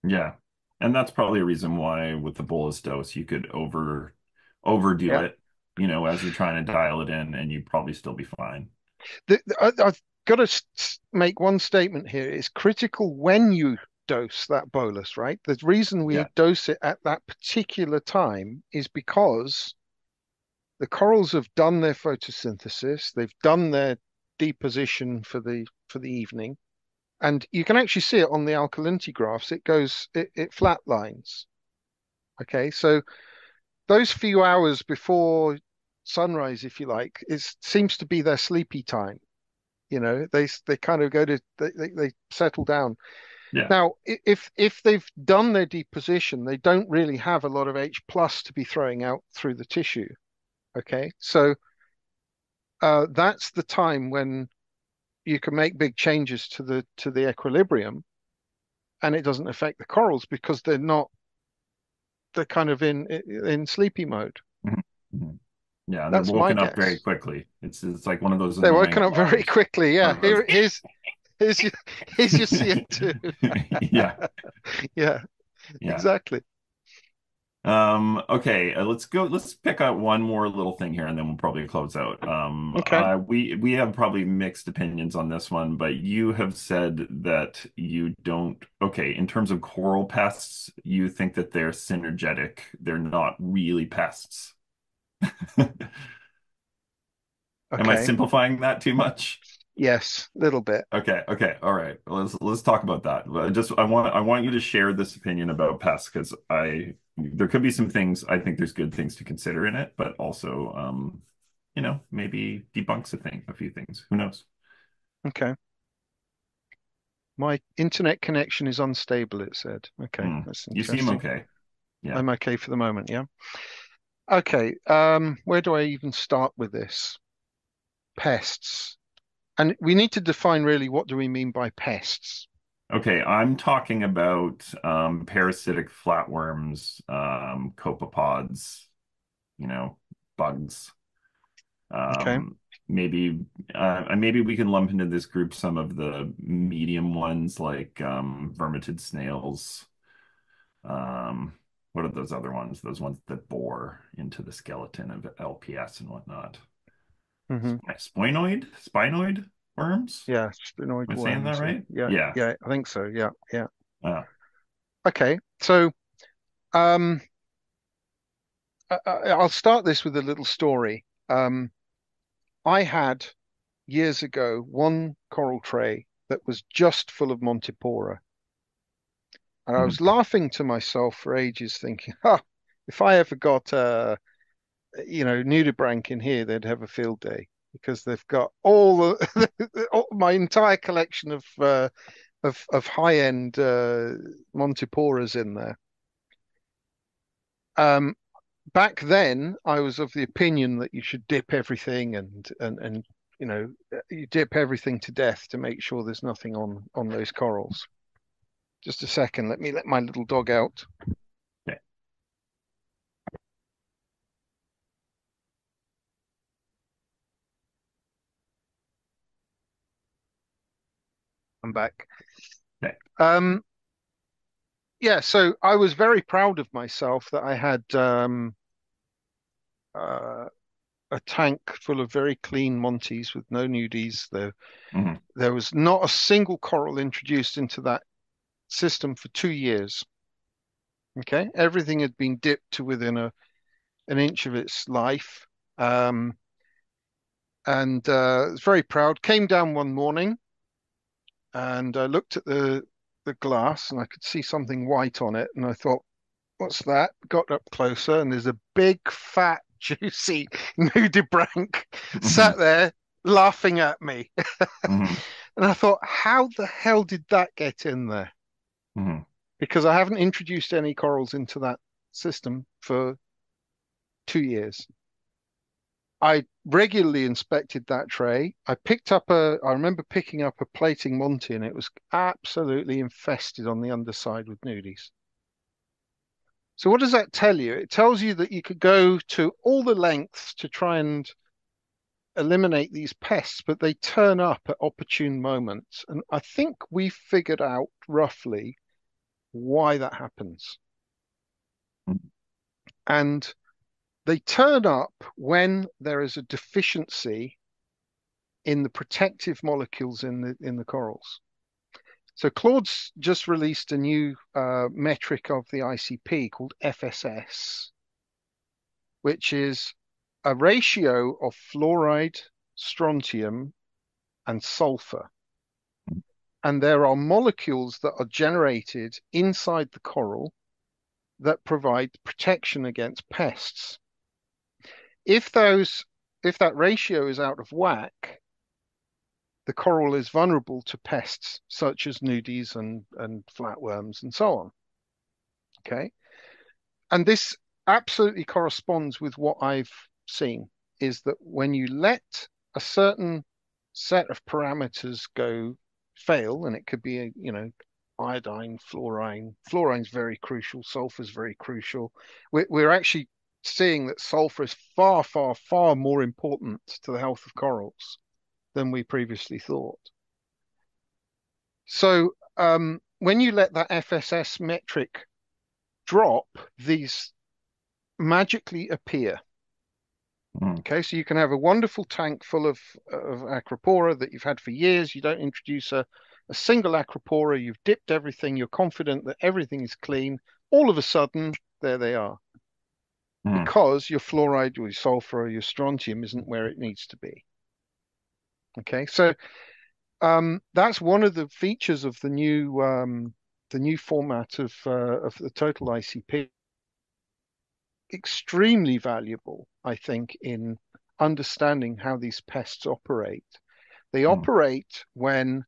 yeah. And that's probably a reason why with the bolus dose you could overdo Yeah. it, as you're trying to dial it in, and you'd probably still be fine. I've got to make one statement here. It's critical when you dose that bolus, right? The reason we Yeah. dose it at that particular time is because the corals have done their photosynthesis, they've done their deposition for the evening, and you can actually see it on the alkalinity graphs. It flatlines. Okay, so those few hours before sunrise, if you like, seems to be their sleepy time. They kind of they settle down. Yeah. Now, if they've done their deposition, they don't really have a lot of H plus to be throwing out through the tissue. Okay, so that's the time when you can make big changes to the equilibrium, and it doesn't affect the corals because they're kind of in sleepy mode. Mhm. Mhm. Yeah, and they're That's my woken up very guess. quickly. It's like one of those They're annoying woken up very alarms. quickly. One Yeah, of those. here's your here's your CO2. Yeah, Yeah, yeah. exactly. Okay, let's pick out one more little thing here and then we'll probably close out. Okay. We have probably mixed opinions on this one, but you have said that you don't, okay, in terms of coral pests, you think that they're synergetic. They're not really pests. Am I Okay. simplifying that too much? Yes, a little bit. Okay, okay, all right. Let's talk about that. I want you to share this opinion about pests because I there could be some things I think there's good things to consider in it, but also maybe debunks a few things. Who knows? Okay. My internet connection is unstable, it said. Okay, Hmm. that's You seem interesting. okay. Yeah. I'm okay for the moment, yeah. Okay, where do I even start with this? Pests. And we need to define really what do we mean by pests? Okay, I'm talking about parasitic flatworms, copepods, you know, bugs. Okay. Um, maybe we can lump into this group some of the medium ones like vermitid snails. Um, what are those other ones? Those ones that bore into the skeleton of LPS and whatnot. Hmm. Spinoid worms? Yeah, sphenoid Am I saying that worms. Yeah, right? yeah, Yeah. yeah, I think so. Yeah, yeah. Uh, Okay, so um, I'll start this with a little story. I had years ago one coral tray that was just full of Montipora. And I was mhm, laughing to myself for ages, thinking, "Ha! If I ever got nudibranch in here, they'd have a field day because they've got all my entire collection of high end Montiporas in there." Um, Back then, I was of the opinion that you should dip everything and you dip everything to death to make sure there's nothing on those corals. Just a second, let me let my little dog out. okay. I'm back. Okay. Um, yeah, so I was very proud of myself that I had uh, a tank full of very clean Monties with no nudies. Mhm, There was not a single coral introduced into that system for 2 years. Okay, everything had been dipped to within an inch of its life. Um, and I was very proud. Came down one morning and I looked at the glass and I could see something white on it. And I thought, what's that? Got up closer and there's a big, fat, juicy nudibranch mhm, sat there laughing at me. mhm. And I thought, how the hell did that get in there? Hmm. because I haven't introduced any corals into that system for 2 years. I regularly inspected that tray. I remember picking up a plating monty and it was absolutely infested on the underside with nudies. So what does that tell you? It tells you that you could go to all the lengths to try and eliminate these pests, but they turn up at opportune moments. And I think we figured out roughly why that happens. And they turn up when there is a deficiency in the protective molecules in the corals. So Claude's just released a new metric of the ICP called FSS, which is a ratio of fluoride, strontium, and sulfur. And there are molecules that are generated inside the coral that provide protection against pests. If that ratio is out of whack, the coral is vulnerable to pests such as nudies and flatworms and so on. Okay. And this absolutely corresponds with what I've seen is that when you let a certain set of parameters go fail, and it could be, iodine, fluorine. Fluorine's very crucial. Sulfur's very crucial. We're actually seeing that sulfur is far, far, far more important to the health of corals than we previously thought. So when you let that FSS metric drop, these magically appear. Mm. Okay, so you can have a wonderful tank full of acropora that you've had for years. You don't introduce a single acropora. You've dipped everything. You're confident that everything is clean. All of a sudden, there they are. Mm. Because your fluoride or your sulfur or your strontium isn't where it needs to be. Okay, so that's one of the features of the new format of the total ICP. Extremely valuable, I think, in understanding how these pests operate. They Mm. operate when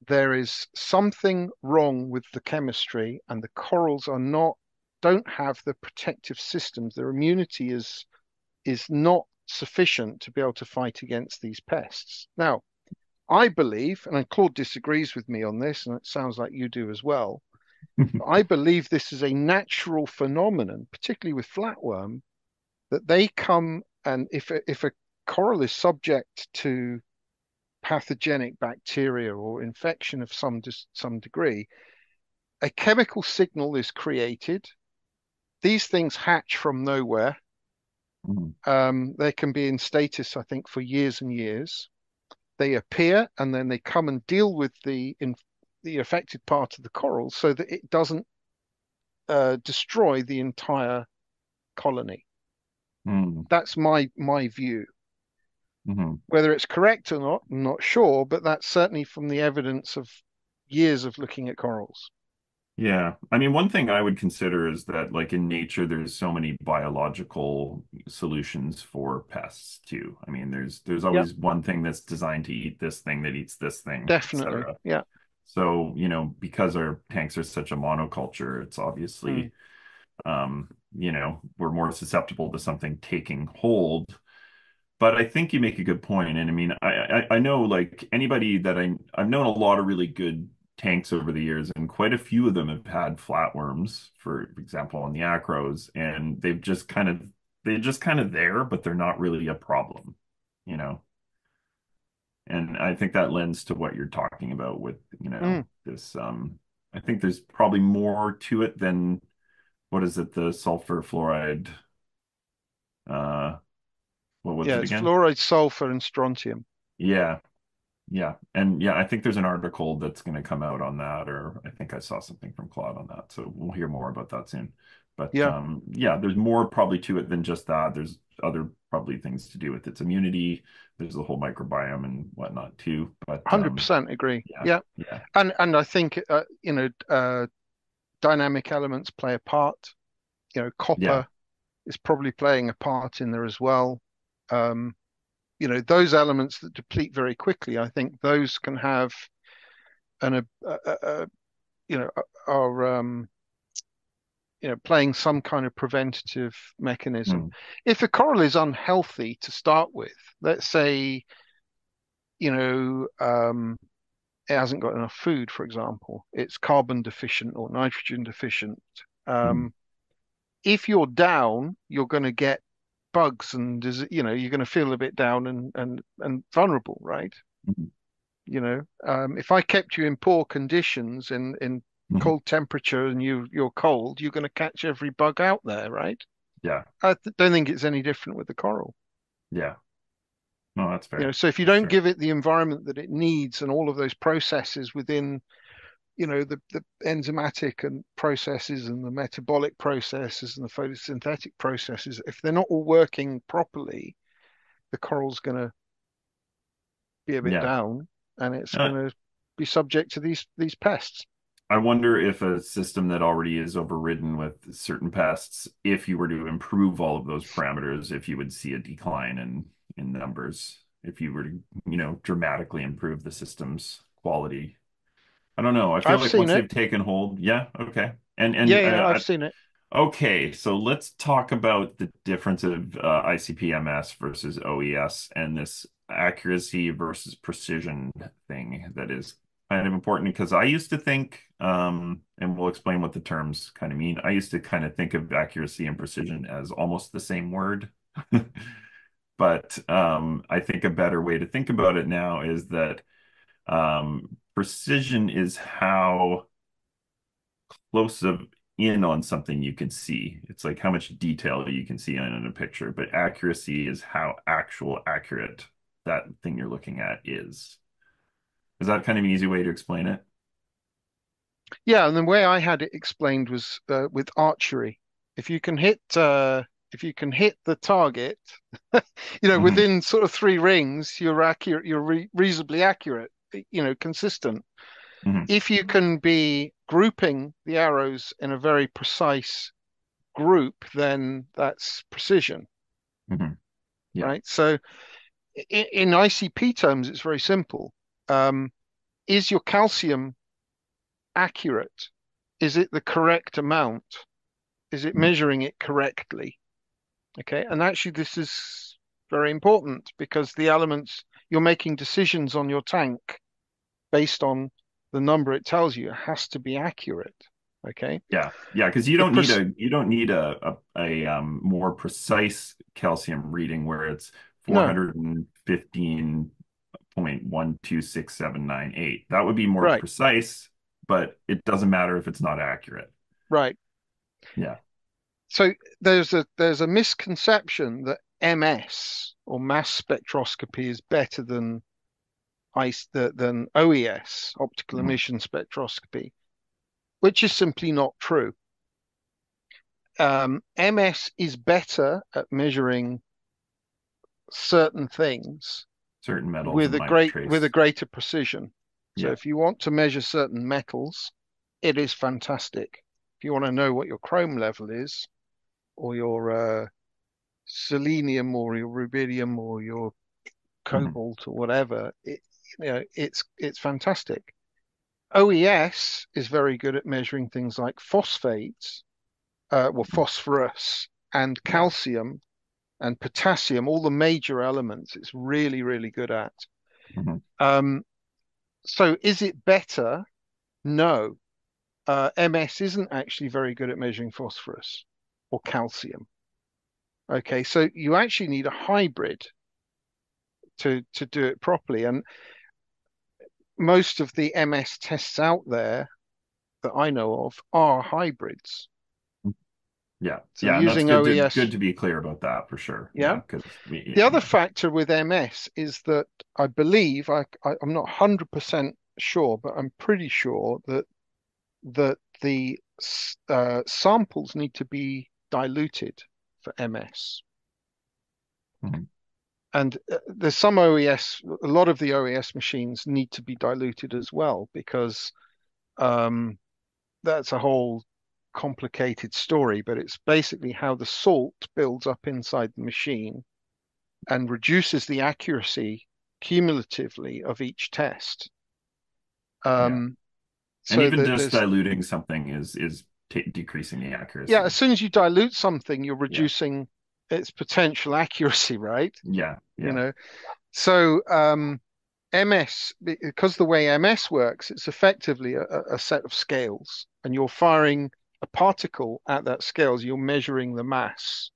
there is something wrong with the chemistry and the corals don't have the protective systems. Their immunity is not sufficient to be able to fight against these pests. Now, I believe, and Claude disagrees with me on this, and it sounds like you do as well, but I believe this is a natural phenomenon, particularly with flatworm, that they come and if a coral is subject to pathogenic bacteria or infection of some degree, a chemical signal is created. These things hatch from nowhere. Mm. They can be in status, I think, for years and years. They appear and then they come and deal with the affected part of the coral so that it doesn't destroy the entire colony. Mm. That's my view. Mm. Whether it's correct or not, I'm not sure, but that's certainly from the evidence of years of looking at corals. Yeah. I mean, one thing I would consider is that, like in nature, there's so many biological solutions for pests too. I mean, there's Yep, always one thing that's designed to eat this thing that eats this thing, definitely. etc. Yeah. So, because our tanks are such a monoculture, it's Mm. obviously, we're more susceptible to something taking hold. But I think you make a good point. And I mean, I know like anybody that I've known a lot of really good tanks over the years, and quite a few of them have had flatworms, for example, on the acros, and they're just kind of there, but they're not really a problem, you know? And I think that lends to what you're talking about with, Mm. this I think there's probably more to it than what is it, the sulfur fluoride, uh what was Yeah, it it's again? fluoride, sulfur, and strontium. Yeah. Yeah. And yeah, I think there's an article that's going to come out on that, or I think I saw something from Claude on that. So we'll hear more about that soon. But Yeah, yeah, there's more probably to it than just that. There's other probably things to do with its immunity. There's the whole microbiome and whatnot too. But 100% agree. yeah, Yeah. yeah, And I think dynamic elements play a part. yeah. Copper is probably playing a part in there as well. Um, those elements that deplete very quickly, I think those can have an are playing some kind of preventative mechanism. Mm, If a coral is unhealthy to start with, let's say, you know, it hasn't got enough food, for example, it's carbon deficient or nitrogen deficient. mm, Um, if you're down, you're going to get bugs and you're going to feel a bit down and vulnerable, right? mm, If I kept you in poor conditions in mm. cold temperature and you're cold, you're going to catch every bug out there, right? Yeah, Don't think it's any different with the coral. yeah. No, that's fair. So if you That's don't fair. give it the environment that it needs and all of those processes within, the enzymatic and processes and the metabolic processes and the photosynthetic processes, if they're not all working properly, the coral's going to be a bit Yeah. down and it's Uh, going to be subject to these pests. I wonder if a system that already is overridden with certain pests, if you were to improve all of those parameters, if you would see a decline in numbers, if you were to, dramatically improve the system's quality. I don't know. I feel I've like seen once it. they've taken hold, yeah, okay. And Yeah, yeah, I've seen it. okay, so let's talk about the difference of ICP-MS versus OES and this accuracy versus precision thing that is kind of important because I used to think, and we'll explain what the terms kind of mean. I used to kind of think of accuracy and precision as almost the same word. But I think a better way to think about it now is that precision is how close of in on something you can see. It's like how much detail you can see in a picture, but accuracy is how accurate that thing you're looking at is. Is that kind of an easy way to explain it? Yeah, and the way I had it explained was with archery. If you can hit if you can hit the target, Hmm. within sort of three rings, you're accurate, you're reasonably accurate, consistent. Hmm. If you can be grouping the arrows in a very precise group, then that's precision, Hmm. Yeah, right? So in ICP terms, it's very simple. Um, is your calcium accurate? Is it the correct amount? Is it measuring it correctly? Okay. And actually, this is very important because the elements you're making decisions on your tank based on the number it tells you, it has to be accurate. Okay. yeah, yeah. Because The you don't need a more precise calcium reading where it's No, 415.126798. That would be more right, precise, but it doesn't matter if it's not accurate. right. Yeah. So there's a misconception that MS or mass spectroscopy is better than than OES, optical Mhm. emission spectroscopy, which is simply not true. MS is better at measuring certain things Certain metals with and a minor with a trace. greater precision. So Yeah. if you want to measure certain metals, it is fantastic. If you want to know what your chrome level is, or your selenium, or your rubidium, or your Mhm. cobalt, or whatever, it's fantastic. OES is very good at measuring things like phosphates, phosphorus and Yeah. calcium and potassium, all the major elements. It's really, really good at. Mhm. Um, so is it better? No. MS isn't actually very good at measuring phosphorus or calcium. Okay, so you actually need a hybrid to do it properly. And most of the MS tests out there that I know of are hybrids. Yeah. So Yeah. And that's using good OES, to be clear about that for sure. yeah. Yeah. Because The other yeah. factor with MS is that I believe I'm not 100% sure, but I'm pretty sure that the samples need to be diluted for MS. Mhm. And there's some OES, a lot of the OES machines need to be diluted as well because um, that's a whole complicated story. But it's basically how the salt builds up inside the machine and reduces the accuracy cumulatively of each test. Yeah. Um, And So even just there's diluting something is decreasing the yeah, as accuracy. soon as you dilute something, you're Yeah. reducing its potential accuracy, right? Yeah. You Yeah. know, so MS, because the way MS works, it's effectively a set of scales, and you're firing a particle at that scales. You're measuring the mass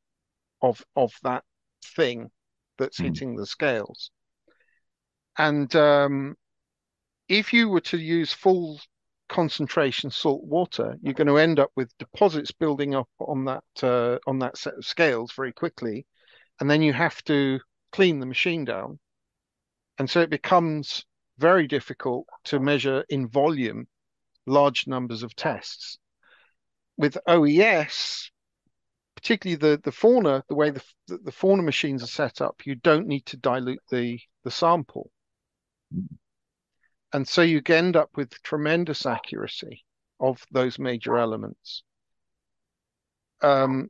of that thing that's Mhm. hitting the scales. And if you were to use full concentration salt water, you're going to end up with deposits building up on that set of scales very quickly, and then you have to clean the machine down, and so it becomes very difficult to measure in volume large numbers of tests. With OES, particularly the fauna, the way the fauna machines are set up, you don't need to dilute the sample. And so you end up with tremendous accuracy of those major elements. Um,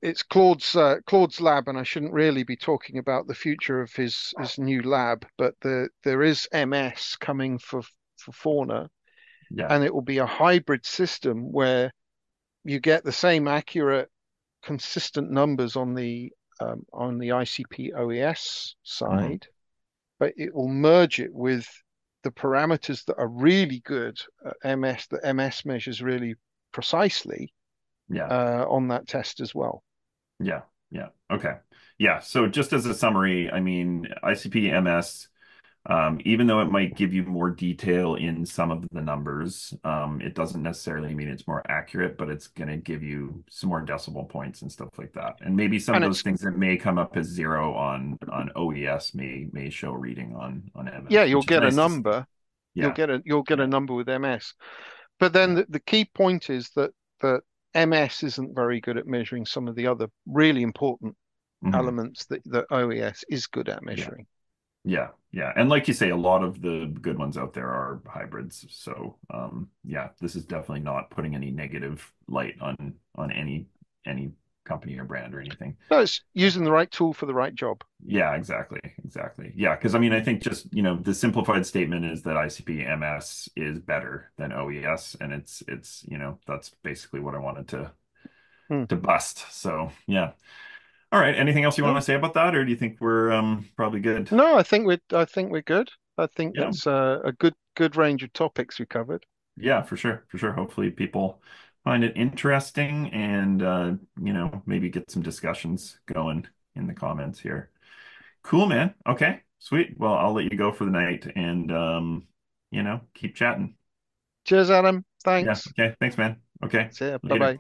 it's Claude's lab, and I shouldn't really be talking about the future of his new lab, but there is MS coming for fauna, Yeah. and it will be a hybrid system where you get the same accurate, consistent numbers on the ICP-OES Hmm. side, but it will merge it with the parameters that are really good at MS, that MS measures really precisely Yeah. on that test as well. Yeah. Yeah. Okay. Yeah. So just as a summary, I mean, ICP-MS, even though it might give you more detail in some of the numbers, it doesn't necessarily mean it's more accurate, but it's going to give you some more decimal points and stuff like that. And maybe some of And those it's things that may come up as zero on OES may show reading on yeah, MS, you'll which is get a nice to see. number. Yeah. You'll get a Yeah. number with MS. But then Yeah. the key point is that MS isn't very good at measuring some of the other really important Hmm. elements that OES is good at Yeah. measuring. Yeah, yeah. And like you say, a lot of the good ones out there are hybrids. So, yeah, this is definitely not putting any negative light on any company or brand or anything. No, it's using the right tool for the right job. Yeah, exactly. Exactly. Yeah, because I mean, I think just, the simplified statement is that ICP-MS is better than OES, and that's basically what I wanted Hmm. to bust. So, yeah. All right. Anything else you want Yeah. to say about that, or do you think we're probably good? No, I think we're good. I think Yeah. that's a good range of topics we covered. Yeah, for sure. For sure. Hopefully people find it interesting and maybe get some discussions going in the comments here. Cool, man. Okay, sweet. Well, I'll let you go for the night and keep chatting. Cheers, Adam. Yeah, Thanks. okay. Thanks, man. Okay. See ya. Bye Later. bye.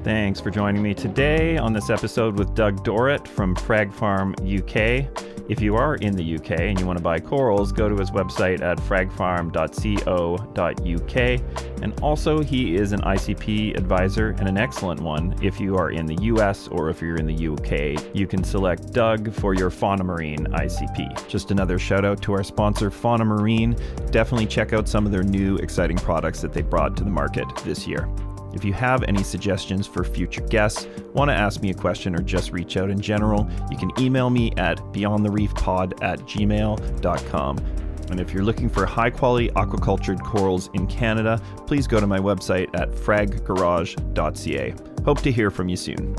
Thanks for joining me today on this episode with Doug Dorrat from Frag Farm UK. If you are in the UK and you want to buy corals, go to his website at fragfarm.co.uk. And also, he is an ICP advisor, and an excellent one. If you are in the US or if you're in the UK, you can select Doug for your Fauna Marin ICP. Just another shout out to our sponsor, Fauna Marin. Definitely check out some of their new exciting products that they brought to the market this year. If you have any suggestions for future guests, want to ask me a question, or just reach out in general, you can email me at beyondthereefpod@gmail.com. And if you're looking for high-quality aquacultured corals in Canada, please go to my website at fraggarage.ca. Hope to hear from you soon.